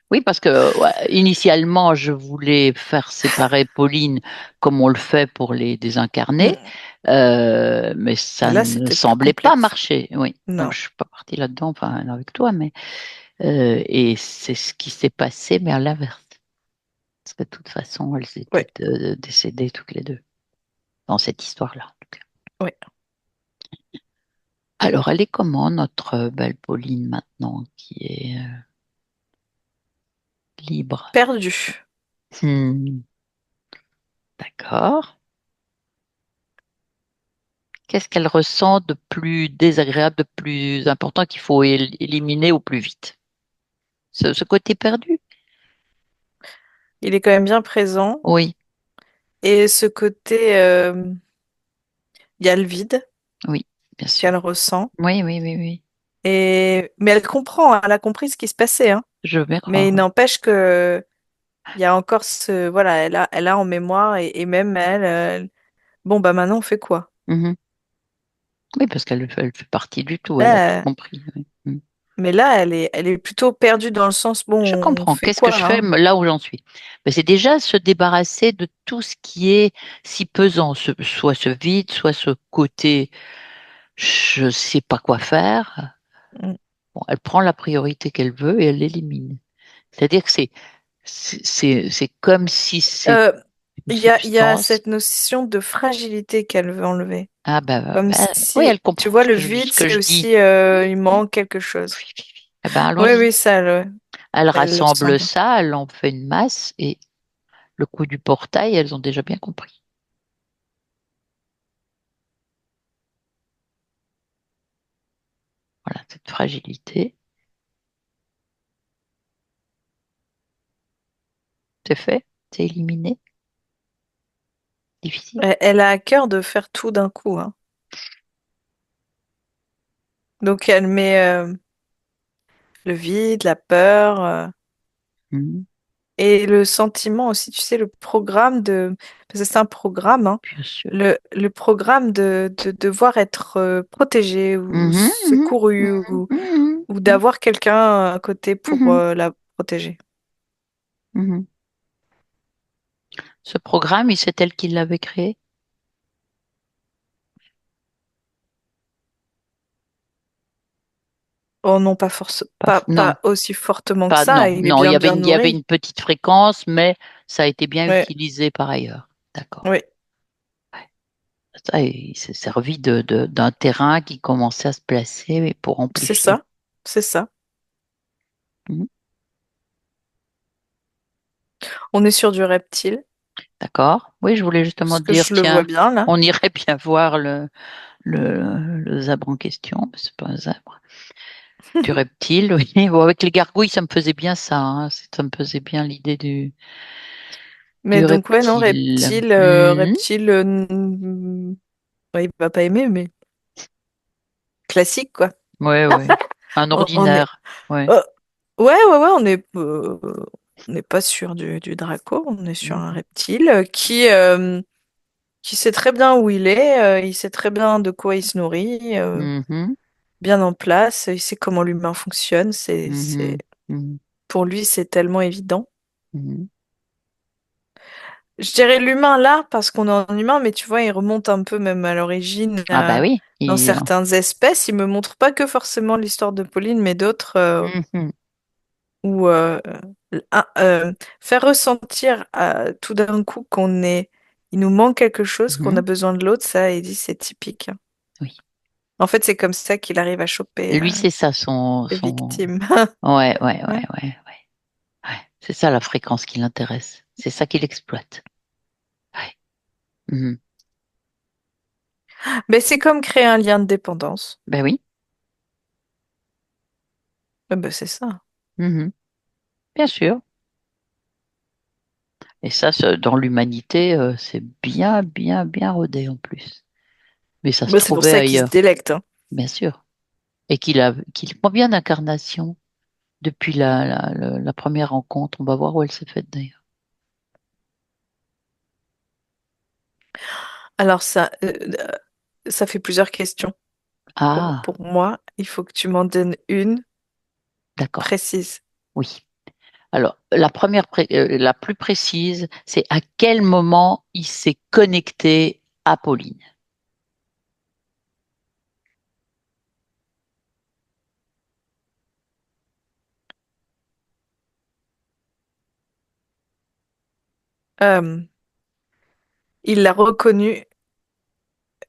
oui, parce que ouais, initialement, je voulais faire séparer Pauline comme on le fait pour les désincarnés, Mm. mais ça Mais là, ne c'était plus semblait pas complexe. marcher. Oui, donc Non. je suis pas partie là-dedans, enfin avec toi, mais et c'est ce qui s'est passé, mais à l'inverse. Parce que de toute façon, elles Oui, étaient décédées toutes les deux dans cette histoire-là. En tout cas. oui. Alors, elle est comment, notre belle Pauline, maintenant, qui est libre? Perdue. Hmm, d'accord. Qu'est-ce qu'elle ressent de plus désagréable, de plus important qu'il faut éliminer au plus vite? Ce côté perdu? Il est quand même bien présent. Oui, Et ce côté, il y a le vide oui, bien sûr. qu'elle ressent. Oui, oui, oui, oui. Mais elle comprend, hein, elle a compris ce qui se passait, hein. Je vais Mais il croire, oui. n'empêche que il y a encore ce, voilà, elle a en mémoire et même elle, bon, bah maintenant on fait quoi? Mhm. Oui, parce elle fait partie du tout, elle a tout Là, compris. Oui. Mhm. mais là, elle est plutôt perdue dans le sens, bon, Je on comprends. fait Qu'est-ce que quoi, je fais hein? là où j'en suis? Ben, c'est déjà se débarrasser de tout ce qui est si pesant, soit ce vide, soit ce côté je sais pas quoi faire. Mm. Bon, elle prend la priorité qu'elle veut et elle l'élimine. C'est-à-dire que c'est comme si c'est Euh, une il y a substance. cette notion de fragilité qu'elle veut enlever. Ah Comme oui, si, elle tu comprend vois, ce le que vide, ce que c'est je dis. aussi, il Oui, manque quelque chose. oui, oui. Eh ben, Oui, allons-y. oui, ça, Elle elle le sent rassemble bien. ça, elle en fait une masse et le coup du portail, elles ont déjà bien compris. Voilà, cette fragilité. C'est fait, c'est éliminé. Difficile. Elle a à cœur de faire tout d'un coup, hein. Donc elle met le vide, la peur, Mhm. Et le sentiment aussi, tu sais, le programme de... Parce que c'est un programme, hein, bien sûr. le programme de devoir être protégé ou Mhm, mhm, secouru mhm, ou mhm, d'avoir quelqu'un à côté pour mhm, la protéger. mhm. Ce programme, c'est elle qui l'avait créé? Oh non, pas force, Non, pas aussi fortement que pas ça, non, il est non. bien bien Il y avait nourri. une petite fréquence, mais ça a été bien Ouais, utilisé par ailleurs. D'accord. oui, Ça, il s'est servi d'un terrain qui commençait à se placer pour c'est amplifier. ça, c'est ça. Mhm. On est sur du reptile, D'accord. Oui, je voulais justement parce que dire, je le vois tiens, bien là. on irait bien voir le zèbre en question, mais c'est pas un zèbre. Du reptile, oui. Bon, avec les gargouilles, ça me faisait bien ça, hein. Ça me faisait bien l'idée Mais du donc ouais, non, reptile. Mhm. reptile, ouais, il va pas aimer, mais classique quoi. Ouais, ouais. Un On est, ordinaire. Ouais. oh, ouais, ouais, ouais, on n'est pas sur du Draco, on est sur un Mhm. reptile qui sait très bien où il est, il sait très bien de quoi il se nourrit, Mhm. bien en place, il sait comment l'humain fonctionne, Mhm. Mhm. pour lui, c'est tellement évident. Mhm. Je dirais l'humain là, parce qu'on est en humain, mais tu vois, il remonte un peu même à l'origine, Ah bah oui. dans certaines espèces. Il me montre pas que forcément l'histoire de Pauline, mais d'autres Mhm. où un- euh, faire ressentir tout d'un coup il nous manque quelque chose, qu'on a Mhm. besoin de l'autre, ça, il dit, c'est typique. Oui. En fait, c'est comme ça qu'il arrive à choper Lui, c'est ça les son... victimes. Ouais, ouais, ouais, Ouais. ouais, ouais. Ouais. C'est ça la fréquence qui l'intéresse. C'est ça qu'il exploite. Ouais. Mhm. Mais c'est comme créer un lien de dépendance. Ben oui. Ben, c'est ça. Mhm. Bien sûr. Et ça, dans l'humanité, c'est bien, bien, bien rodé en plus. Mais ça se Ben, c'est pour trouvait ça qu'il se ailleurs, délecte, hein. bien sûr. Et qu'il combien d'incarnations depuis la première rencontre. On va voir où elle s'est faite d'ailleurs. Alors ça fait plusieurs questions. Ah, Pour moi, il faut que tu m'en donnes une d'accord. précise. Oui. Alors, la plus précise, c'est à quel moment il s'est connecté à Pauline. Euh, il l'a reconnu,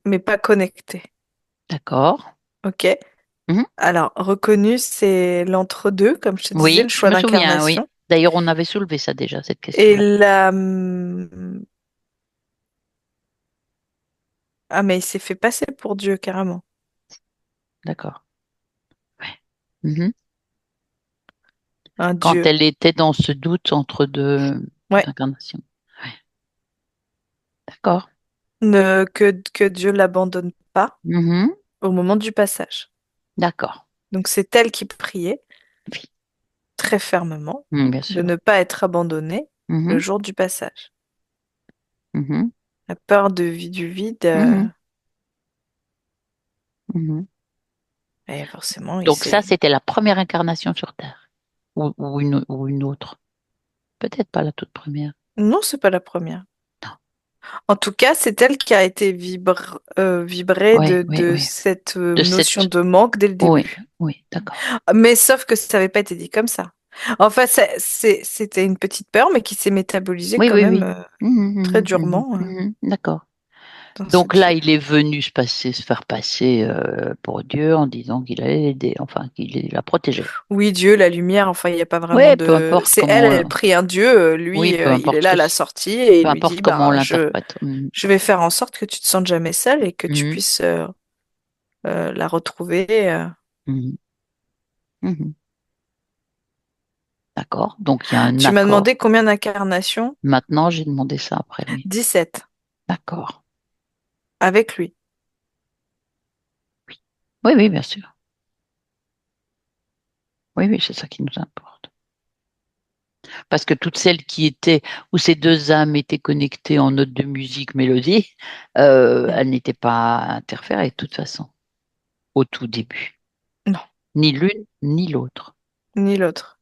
mais pas connecté. D'accord. Ok? Mhm. Alors, reconnu, c'est l'entre-deux, comme je te disais, le Oui, je choix me souviens, oui. d'incarnation. D'ailleurs, on avait soulevé ça déjà, cette Et question-là. ah, mais il s'est fait passer pour Dieu, carrément. D'accord. Ouais. Mhm. Un Quand Dieu. elle était dans ce doute entre deux Ouais. incarnations. Ouais. D'accord. Que Dieu l'abandonne pas Mhm. au moment du passage. D'accord. Donc, c'est elle qui priait Oui. très fermement Bien de sûr. ne pas être abandonnée le Mhm. jour du passage. Mhm. La peur du vide, Mhm. Mhm. et forcément, il Donc ça, s'est... c'était la première incarnation sur Terre. Ou une autre. Peut-être pas la toute première. Non, c'est pas la première. Non. En tout cas, c'est elle qui a été vibrée Oui, oui, de oui. cette De notion cette... de manque dès le Oui, début. oui, d'accord. Mais sauf que ça n'avait pas été dit comme ça. Enfin, c'était une petite peur, mais qui s'est métabolisée Oui, quand oui, même oui. Mhm, très mhm, mhm, durement mhm. D'accord. dans ce Donc là, Dieu. il est venu se faire passer pour Dieu en disant qu'il allait l'aider, enfin qu'il la protégeait. Oui, Dieu, la lumière, enfin, il n'y a pas vraiment Oui, peu de... importe C'est elle, comment, elle prie un Dieu, oui, lui, peu il est importe là à la sortie et peu il lui importe dit, comment on ben, l'interprète. Mhm, je vais faire en sorte que tu te sentes jamais seule et que tu mhm, puisses la retrouver. mhm, mhm. D'accord. Donc il y a un Tu m'as demandé accord. combien d'incarnations? Maintenant, j'ai demandé ça après lui. 17 D'accord. avec lui. Oui, oui, oui, bien sûr. Oui, oui, c'est ça qui nous importe. Parce que toutes celles qui étaient, où ces deux âmes étaient connectées en notes de musique, mélodie, elles n'étaient pas interférées de toute façon, au tout début. Non, Ni l'une, ni l'autre, ni l'autre.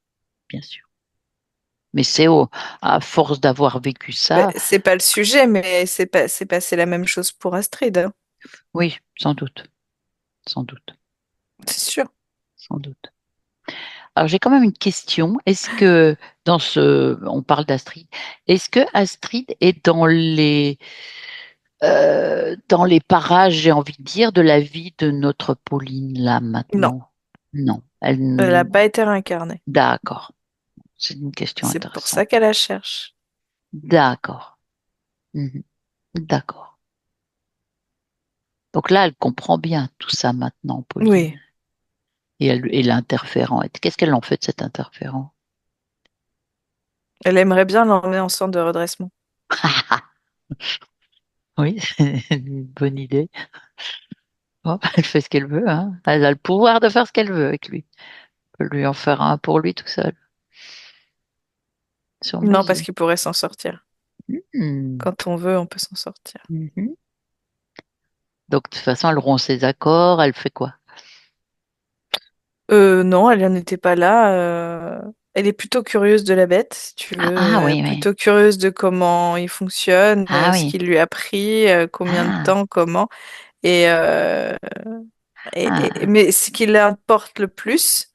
bien sûr. Mais à force d'avoir vécu Ben, ça, c'est pas le sujet, mais c'est passé la même chose pour Astrid, hein. oui, sans doute, sans doute, C'est sûr. sans doute. Alors j'ai quand même une question. Est-ce que on parle d'Astrid, est-ce que Astrid est dans les parages, j'ai envie de dire, de la vie de notre Pauline là Non, maintenant? Non, elle n'a pas été réincarnée. d'accord. C'est une question C'est pour ça intéressante. qu'elle la cherche. D'accord. Mhm. D'accord. Donc là, elle comprend bien tout ça maintenant, Pauline. Oui, Et l'interférent. Qu'est-ce qu'elle en fait de cet interférent? elle aimerait bien l'emmener en centre de redressement. Oui, c'est une bonne idée. Bon, elle fait ce qu'elle veut, hein. Elle a le pouvoir de faire ce qu'elle veut avec lui. Elle peut lui en faire un pour lui tout seul, sur Non, parce mesure. qu'il pourrait s'en sortir. Hmm. Quand on veut, on peut s'en sortir. Mhm. Donc, de toute façon, elle rompt ses accords, elle fait quoi? Non, elle n'en était pas là. Elle est plutôt curieuse de la bête, si tu Ah, veux. ah, oui, oui. Plutôt curieuse de comment il fonctionne, Ah ce oui. qu'il lui a pris, combien de Ah, temps, comment. Et, ah. mais ce qui l'importe le plus,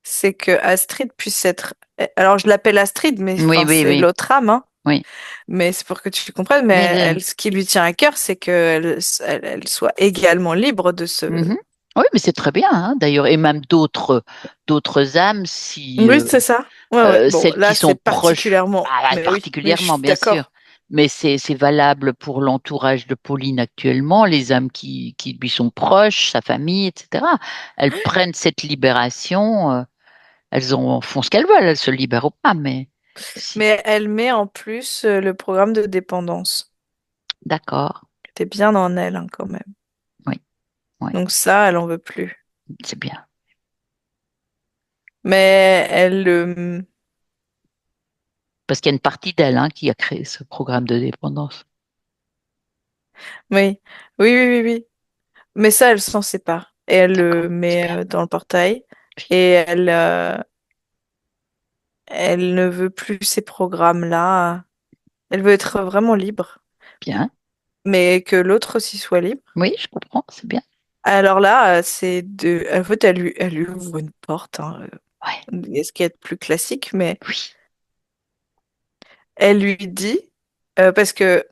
c'est que Astrid puisse être. Alors, je l'appelle Astrid, mais Oui, enfin, oui, c'est oui, l'autre âme, hein. oui. Mais c'est pour que tu comprennes. Mais Mais elle, ce qui lui tient à cœur, c'est qu'elle soit également libre de se. mhm. Oui, mais c'est très bien, hein, d'ailleurs. Et même d'autres âmes, si Oui, c'est ça. Ouais, ouais. Bon, celles qui là, c'est sont proches, particulièrement. Mais oui, mais je particulièrement, suis bien sûr. d'accord. Mais c'est valable pour l'entourage de Pauline actuellement, les âmes qui lui sont proches, sa famille, etc. Elles prennent cette libération, font ce qu'elles veulent, elles se libèrent ou pas, mais si. Mais elle met en plus le programme de dépendance. D'accord. T'es bien en elle, hein, quand même. Oui, oui, Donc ça, elle en veut plus. c'est bien. Mais elle, Parce qu'il y a une partie d'elle, hein, qui a créé ce programme de dépendance. oui, oui, oui, oui, oui. Mais ça, elle s'en sépare. Et elle D'accord, le c'est met bien. dans le portail. Et elle ne veut plus ces programmes-là. Elle veut être vraiment libre. Bien. Mais que l'autre aussi soit libre. Oui, je comprends, c'est bien. Alors là, c'est de. En fait, elle lui ouvre une porte, hein, Ouais, ce qui est plus classique, mais oui. elle lui dit, parce que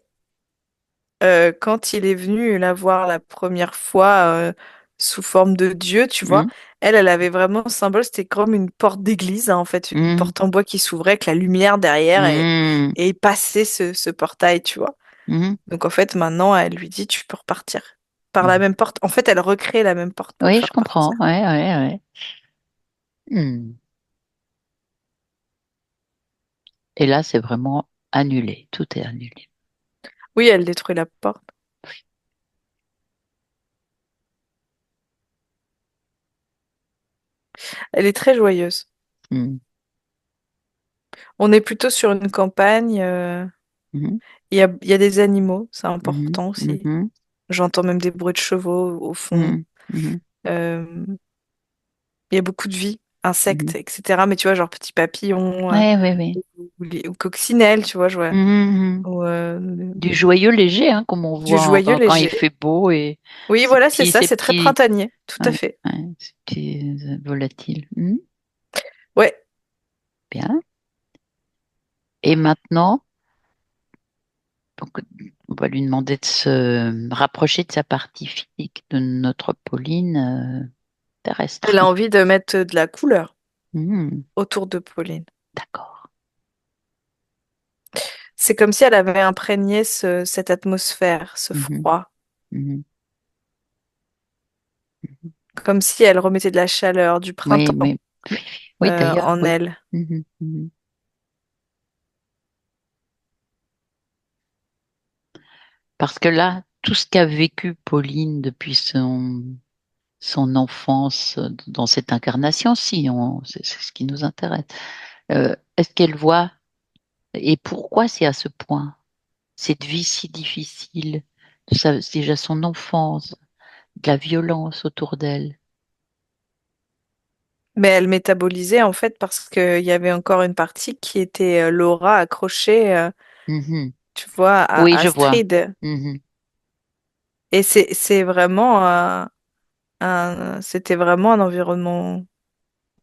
quand il est venu la voir la première fois sous forme de Dieu, tu vois, Mhm, elle avait vraiment un symbole, c'était comme une porte d'église, hein, en fait, une mhm, porte en bois qui s'ouvrait avec la lumière derrière mhm, et il passait ce portail, tu vois. mhm, Donc en fait, maintenant, elle lui dit, tu peux repartir par la mhm. même porte. En fait, elle recrée la même porte pour le Oui, je faire comprends. partir. Ouais, ouais, ouais. Hmm. Et là, c'est vraiment annulé. Tout est annulé. Oui, elle détruit la porte. Elle est très joyeuse. Hmm, On est plutôt sur une campagne. mhm, Il y a des animaux, c'est mhm, important aussi. mhm, J'entends même des bruits de chevaux au fond. mhm, mhm, Euh, il y a beaucoup de vie, mhm. insectes, etc. Mais tu vois, genre petits papillons Ouais, ouais, ouais. ou coccinelles, tu vois, Mhm, mhm. ou, Du joyeux léger, hein, comme on du voit joyeux quand il léger. fait beau et Oui, voilà, c'est ça, ces c'est très petits, printanier, tout à ouais, fait. ouais, ces petits volatiles. Hmm, Ouais, bien. Et maintenant, donc, on va lui demander de se rapprocher de sa partie physique, de notre Pauline elle terrestre. a envie de mettre de la couleur Hmm, autour de Pauline. d'accord. C'est comme si elle avait imprégné cette atmosphère, ce Mhm, froid, mhm. comme si elle remettait de la chaleur, du Oui, printemps oui, oui, oui, d'ailleurs, en oui. elle. Mhm, mhm. Parce que là, tout ce qu'a vécu Pauline depuis son enfance dans cette incarnation, si, c'est ce qui nous intéresse. Est-ce qu'elle voit et pourquoi c'est à ce point, cette vie si difficile, déjà son enfance, de la violence autour d'elle. Mais elle métabolisait en fait parce qu'il y avait encore une partie qui était Laura accrochée, Mhm. tu vois, Oui, à je vois. Astrid. Mhm. Et c'est vraiment c'était vraiment un environnement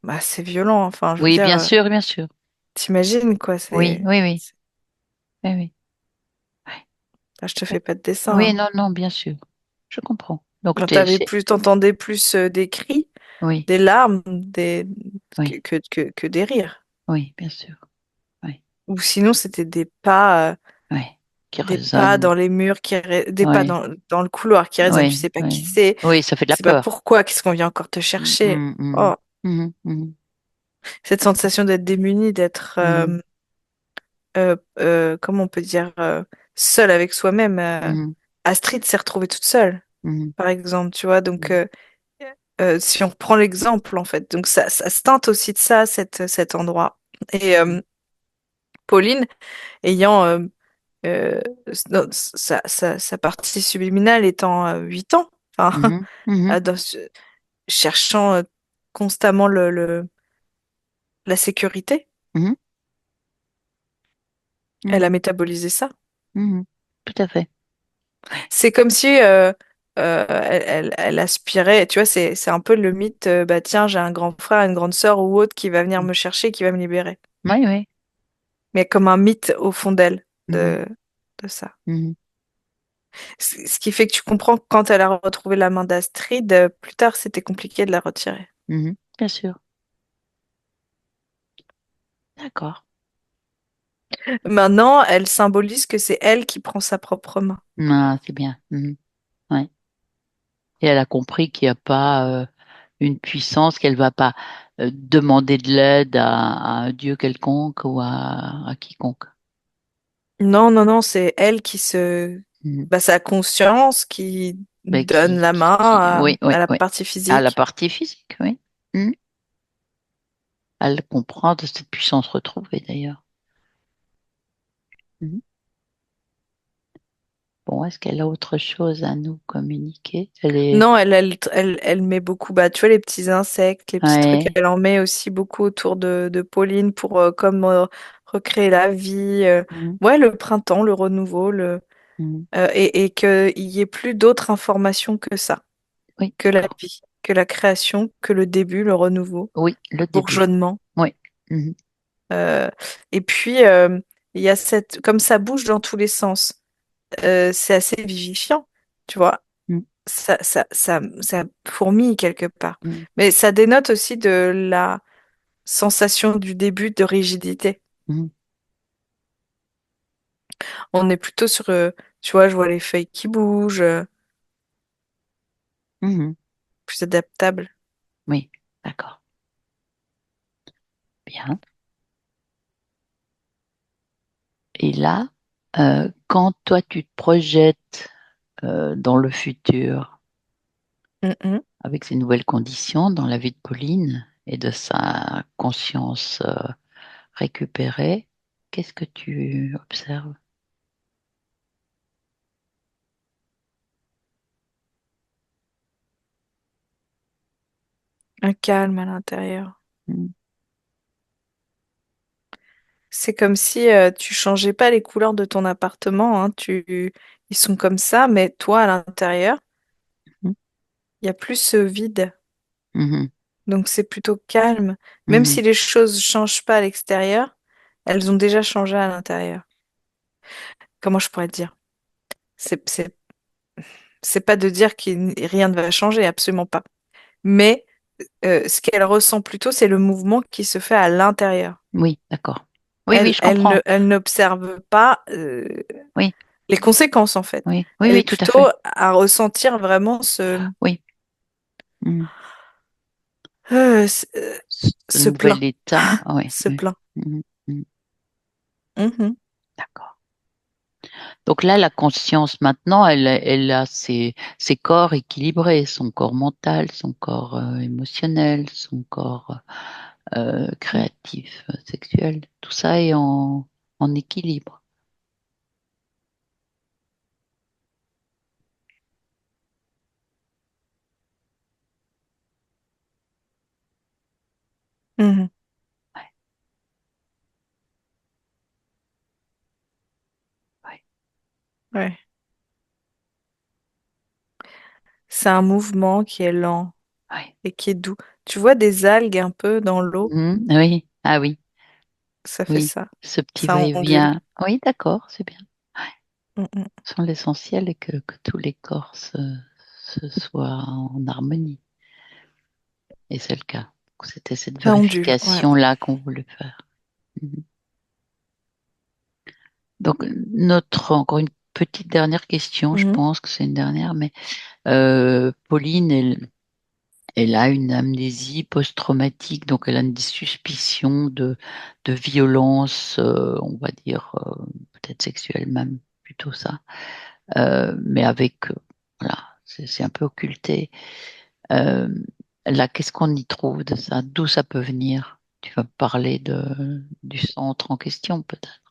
assez violent. Enfin, je veux Oui, dire, bien sûr, bien sûr. t'imagines quoi, Oui, oui, oui, oui, oui. je te fais pas de dessin, Oui, hein. non, non, bien sûr. Je comprends. Donc, Genre, t'entendais plus des cris, oui, des larmes, oui, que des rires. oui, bien sûr. Oui, Ou sinon, c'était oui. Qui des pas résonne. dans les murs, des pas Oui, dans le couloir qui résonnent. Tu oui, sais pas qui oui. c'est, Oui, ça fait de tu la sais pas peur. pourquoi, qu'est-ce qu'on vient encore te Mm, chercher. mm, mm, Oh, mhm, mhm, cette sensation d'être démuni, d'être, mhm, comment on peut dire, seul avec soi-même. mhm, Astrid s'est retrouvée toute seule, mhm, par exemple, tu vois. Donc, mhm, si on reprend l'exemple, en fait, donc ça se teinte aussi de ça, cet endroit. Et Pauline, ayant sa partie subliminale étant 8 ans, enfin, mhm, mhm, dans cherchant constamment la sécurité, mhm, elle a mhm, métabolisé ça. mhm. Tout à fait. C'est comme si elle aspirait, tu vois, c'est un peu le mythe, bah tiens, j'ai un grand frère, une grande sœur ou autre qui va venir Mm. me chercher, qui va me libérer. Oui, oui. Mais comme un mythe au fond d'elle, Mhm, de ça. mhm, Ce qui fait que tu comprends que quand elle a retrouvé la main d'Astrid, plus tard, c'était compliqué de la retirer. mhm. Bien sûr. D'accord. Maintenant, elle symbolise que c'est elle qui prend sa propre main. Ah, c'est bien. Mhm. Ouais. Et elle a compris qu'il n'y a pas une puissance, qu'elle va pas demander de l'aide à un dieu quelconque ou à quiconque. Non, non, non, c'est elle qui se... Mhm. Bah, sa conscience qui Mais donne la main oui, oui, à la oui. partie À la physique. partie physique, oui. Mhm. Elle comprend de cette puissance retrouvée d'ailleurs. Mhm. Bon, est-ce qu'elle a autre chose à nous communiquer? Elle est. Non, elle met beaucoup, bah, tu vois, les petits insectes, les petits trucs, Ouais. elle en met aussi beaucoup autour de Pauline pour comme recréer la vie. Mhm. Ouais, le printemps, le renouveau, Mhm. et qu'il y ait plus d'autres informations que ça, Oui, que la d'accord. vie, que la création, que le début, le renouveau, Oui, le le début. bourgeonnement. Oui. Mhm. Euh, et puis, il y a comme ça bouge dans tous les sens, c'est assez vivifiant, tu vois. Mhm. Ça fourmille quelque part. Mhm. Mais ça dénote aussi de la sensation du début de rigidité. Mhm. On est plutôt sur, tu vois, je vois les feuilles qui bougent, Mhm. plus adaptable. Oui, d'accord. Bien. Et là, quand toi tu te projettes dans le futur Mhm. avec ces nouvelles conditions dans la vie de Pauline et de sa conscience récupérée, qu'est-ce que tu observes? Un calme à l'intérieur. Mhm. C'est comme si tu changeais pas les couleurs de ton appartement, hein. Ils sont comme ça, mais toi, à l'intérieur, il y a plus ce vide. Mhm. Donc c'est plutôt calme. Même Mhm. si les choses changent pas à l'extérieur, elles ont déjà changé à l'intérieur. Comment je pourrais te dire? C'est, c'est, c'est pas de dire que rien ne va changer, absolument pas. Mais ce qu'elle ressent plutôt, c'est le mouvement qui se fait à l'intérieur. Oui, d'accord. Oui, oui, je comprends. Elle n'observe pas Oui, les conséquences, en fait. oui, oui, Elle est oui, tout à plutôt fait. à ressentir vraiment Oui. Mhm. euh, ce, euh, Ce ce plein. nouvel état, oui, Ce oui. plein. Mhm. Mhm. Mhm. D'accord. Donc là, la conscience maintenant, elle a ses corps équilibrés, son corps mental, son corps émotionnel, son corps créatif, sexuel. Tout ça est en équilibre. Mhm. Ouais, ouais, Ouais. C'est un mouvement qui est lent ouais. et qui est doux. Tu vois des algues un peu dans l'eau, Mhm, oui, ah oui, ça fait oui. ça. Ce petit Ça ondule. va-et-vient. Oui, d'accord, c'est bien. Ouais. Mhm. Son l'essentiel est que tous les corps se soient en harmonie. Et c'est le cas. Donc, c'était cette Ça ondule, ouais. vérification-là qu'on voulait faire. Mhm. Donc, encore une petite dernière question, je Mhm. pense que c'est une dernière, mais Pauline, elle a une amnésie post-traumatique, donc elle a une suspicion de violence, on va dire, peut-être sexuelle même, plutôt ça. Mais avec, voilà, c'est un peu occulté. Euh, Là, qu'est-ce qu'on y trouve de ça? D'où ça peut venir? Tu vas me parler du centre en question, peut-être,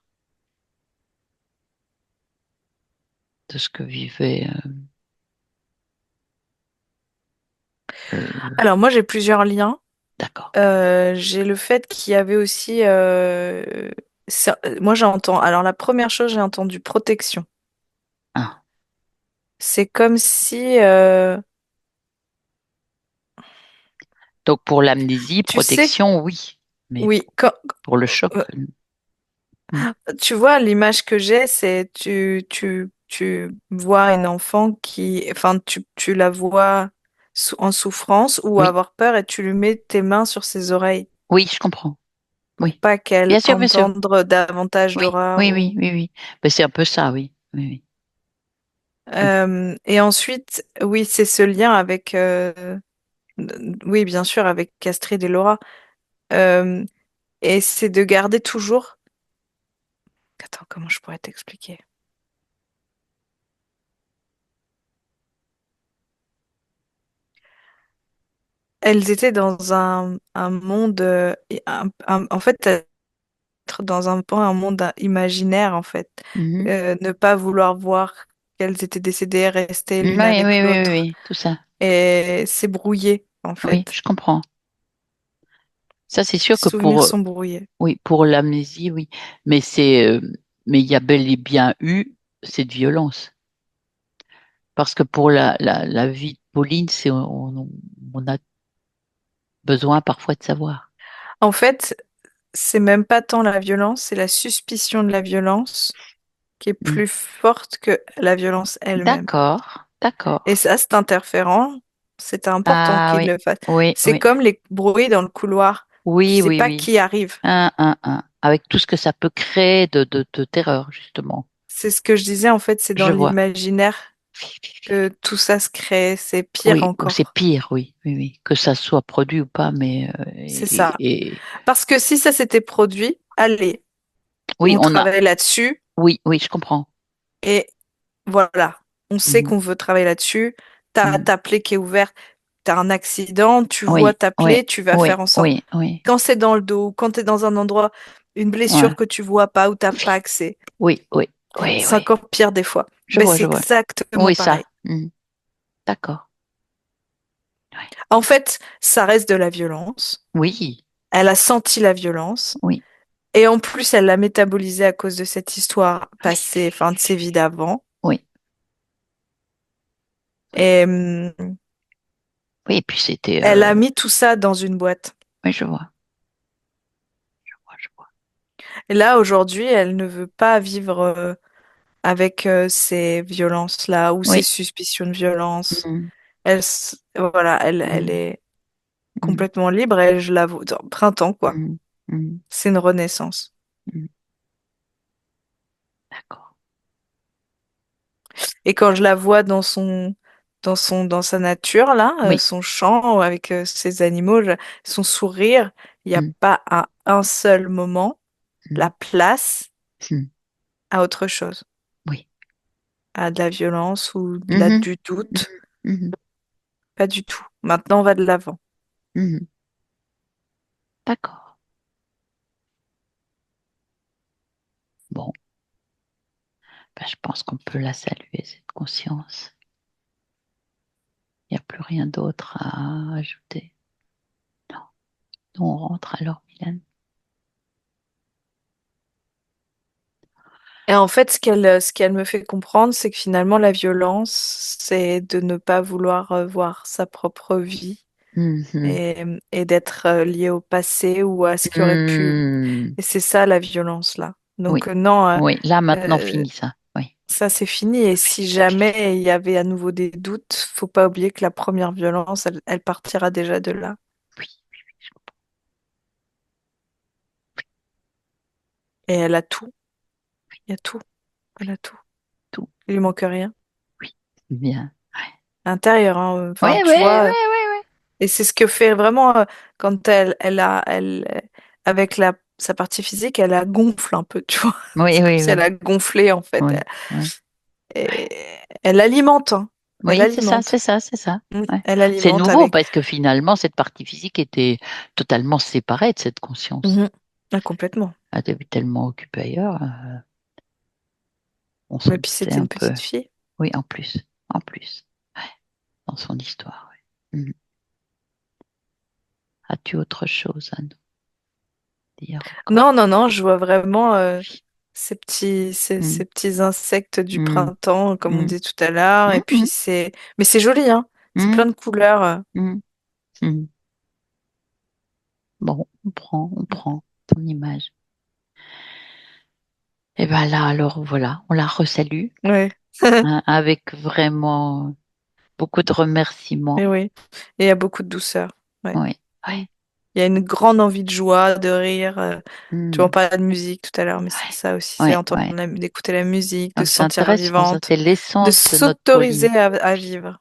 de ce que vivait. Le- Alors moi j'ai plusieurs liens. D'accord. J'ai le fait qu'il y avait aussi... moi j'entends... Alors la première chose, j'ai entendu protection. Ah. C'est comme si... Donc, pour l'amnésie, tu sais, protection, oui. Mais oui, quand, pour le choc, euh, hmm. tu vois, l'image que j'ai, c'est tu vois une enfant qui... Enfin, tu la vois en souffrance ou Oui, avoir peur et tu lui mets tes mains sur ses oreilles oui, je comprends. pour Oui, pas qu'elle bien sûr, bien sûr. entende davantage Oui, d'horreur oui, ou... oui, oui, oui. Ben, c'est un peu ça, oui. Oui, oui. Hmm. Et ensuite, oui, c'est ce lien avec, oui, bien sûr, avec Astrid et Laura. Euh, et c'est de garder toujours. Attends, comment je pourrais t'expliquer? Elles étaient dans un monde, en fait, être dans un monde imaginaire, en fait. Mhm. Ne pas vouloir voir qu'elles étaient décédées, rester Oui, l'une oui, avec oui, oui, l'autre. oui, tout ça. Et c'est brouillé, en Oui, fait. je comprends. Ça, c'est sûr Les que souvenirs sont brouillés. oui, pour l'amnésie, oui. Mais mais il y a bel et bien eu cette violence. Parce que pour la vie de Pauline, on a besoin parfois de savoir. En fait, c'est même pas tant la violence, c'est la suspicion de la violence qui est Hmm. plus forte que la violence elle-même. D'accord, Et d'accord. ça, cet interférent, c'est important Ah qu'il oui, le fasse. oui, C'est oui. comme les bruits dans le couloir. Tu Oui, sais oui, pas oui. qui arrive. Avec tout ce que ça peut créer de terreur, justement. C'est ce que je disais, en fait, c'est dans Je vois. l'imaginaire que tout ça se crée. C'est pire Oui, ou c'est encore. pire, oui, oui, oui. Que ça soit produit ou pas, mais C'est ça. et- Parce que si ça s'était produit, allez, oui, on travaille là-dessus oui, oui, je comprends. et voilà. On sait Mhm, qu'on veut travailler là-dessus. T'as mhm. ta plaie qui est ouverte. T'as un accident, tu vois Oui, ta oui, plaie, tu vas oui, faire en sorte. oui, oui, Quand c'est dans le dos, quand tu es dans un endroit, une blessure ouais. que tu vois pas ou t'as pas accès, Oui, oui, oui, c'est oui. encore pire des fois. Je Ben, vois, c'est je vois. exactement Oui, pareil. ça. Mhm. D'accord. Ouais. En fait, ça reste de la violence. Oui, Elle a senti la violence. oui, Et en plus, elle l'a métabolisée à cause de cette histoire oui, passée, enfin de ses vies d'avant. oui, oui. Et Oui, et puis c'était. elle a mis tout ça dans une boîte. Oui, je vois, je vois. Et là, aujourd'hui, elle ne veut pas vivre avec ces violences-là ou ces Oui. suspicions de violence. Mhm, Voilà, elle mhm, est mhm, complètement libre et je la vois. Printemps, quoi. mhm, mhm, C'est une renaissance. mhm. D'accord. Et quand je la vois dans sa nature, là, Oui. son chant avec ses animaux, son sourire, il n'y a Mhm, pas à un seul moment la mhm, place mhm. à autre chose, Oui. à de la violence ou Mhm, du doute. mhm, mhm, Pas du tout. Maintenant, on va de l'avant. mhm. D'accord. Bon, ben, je pense qu'on peut la saluer, cette conscience. Il n'y a plus rien d'autre à ajouter. Non. Nous, on rentre alors, Mylène. Et en fait, ce qu'elle me fait comprendre, c'est que finalement, la violence, c'est de ne pas vouloir voir sa propre vie Mhm. et d'être lié au passé ou à ce qui aurait pu. Hmm. Et c'est ça la violence là. Donc Oui, non, oui. Là, maintenant, euh, fini ça. Oui. ça c'est fini. Et si jamais il y avait à nouveau des doutes, faut pas oublier que la première violence, elle partira déjà de là. Oui, Et elle a tout. Il y a tout. Elle a tout. tout. Il lui manque rien. Oui, bien. À l'intérieur, hein. Oui, Enfin, oui, tu vois. oui, oui, Et c'est ce que fait vraiment quand avec sa partie physique, elle la gonfle un peu, tu vois. oui. C'est comme Oui, si elle oui, a gonflé en fait. oui, oui. Et elle alimente, hein. Elle Oui, c'est ça, c'est alimente. ça, c'est ça. Ouais. Elle C'est alimente nouveau avec. parce que finalement, cette partie physique était totalement séparée de cette conscience. Mhm. Ah, complètement. Elle était tellement occupée ailleurs, on Et s'en puis doutait c'était un une peu. petite fille. Oui, en plus, ouais, dans son histoire. Ouais. As-tu autre chose à nous dire encore? Non, non, non, je vois vraiment ces Mm, petits insectes du mm, printemps, comme on mm, dit tout à l'heure. Et puis mm, mais c'est joli, hein. C'est mm, plein de couleurs. mm, mm. Bon, on prend ton image. Et ben là, alors voilà, on la resalue, Ouais. hein, avec vraiment beaucoup de Et remerciements. oui. Et il y a beaucoup de douceur. Ouais. Oui, oui. Il y a une grande envie de joie, de rire. Tu vois, on Mm. parlait de musique tout à l'heure, mais c'est ça aussi, c'est Ouais, entendre ouais. d'écouter la musique, de Ah, se c'est sentir intéressant, ça, vivante, c'est de l'essence de notre s'autoriser Pauline. à vivre.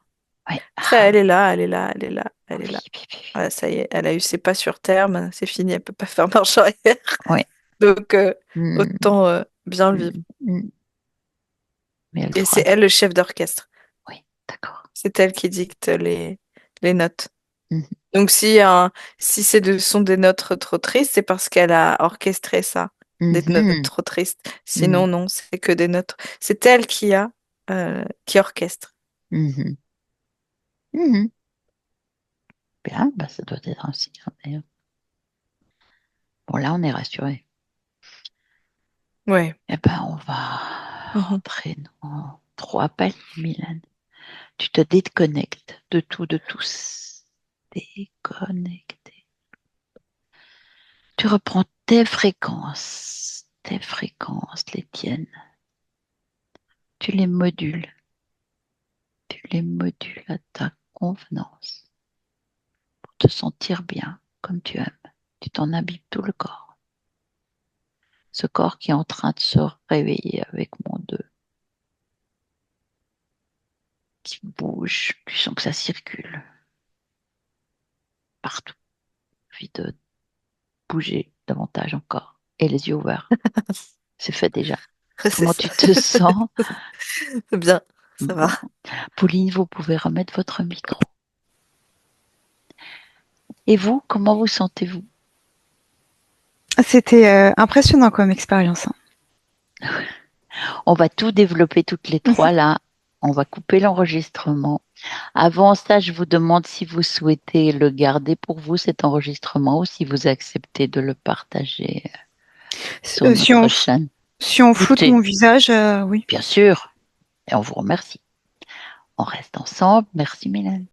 Ouais. Ça, Ah, elle est là, elle est là, elle est là, elle est oui, là. oui, oui, Voilà, ça y est, elle a eu ses pas sur terre, maintenant c'est fini, elle peut pas faire marche arrière. oui. Ouais. Donc, Mm, autant bien le vivre. mm, mm. Mais elle Et fera. c'est elle le chef d'orchestre. Oui, d'accord. C'est elle qui dicte les notes. Mhm, Donc, si sont des notes trop tristes, c'est parce qu'elle a orchestré ça, des notes mhm, trop tristes. Sinon, mhm, non, c'est que des notes. C'est elle qui orchestre. mhm, mhm. Bien, bah, ça doit être un signe, d'ailleurs. Bon, là, on est rassuré. Ouais. Eh ben, on va Mhm. rentrer dans trois paliers, Milan. Tu te déconnectes de tout, de tous. Déconnecté. Tu reprends tes fréquences, les tiennes. Tu les modules à ta convenance pour te sentir bien comme tu aimes. Tu t'en habites tout le corps. Ce corps qui est en train de se réveiller avec mon deux, qui bouge. Tu sens que ça circule partout. Envie de bouger davantage encore. Et les yeux ouverts. C'est fait déjà. C'est Comment ça. tu te sens? C'est bien, ça va. Bon. Pauline, vous pouvez remettre votre micro. Et vous, comment vous sentez-vous? C'était impressionnant comme expérience, hein. On va tout développer toutes les trois là. On va couper l'enregistrement. Avant ça, je vous demande si vous souhaitez le garder pour vous, cet enregistrement, ou si vous acceptez de le partager sur Euh, si on, notre f- chaîne. si on floute Écoutez, mon visage, oui. bien sûr, et on vous remercie. On reste ensemble. Merci, Mélanie.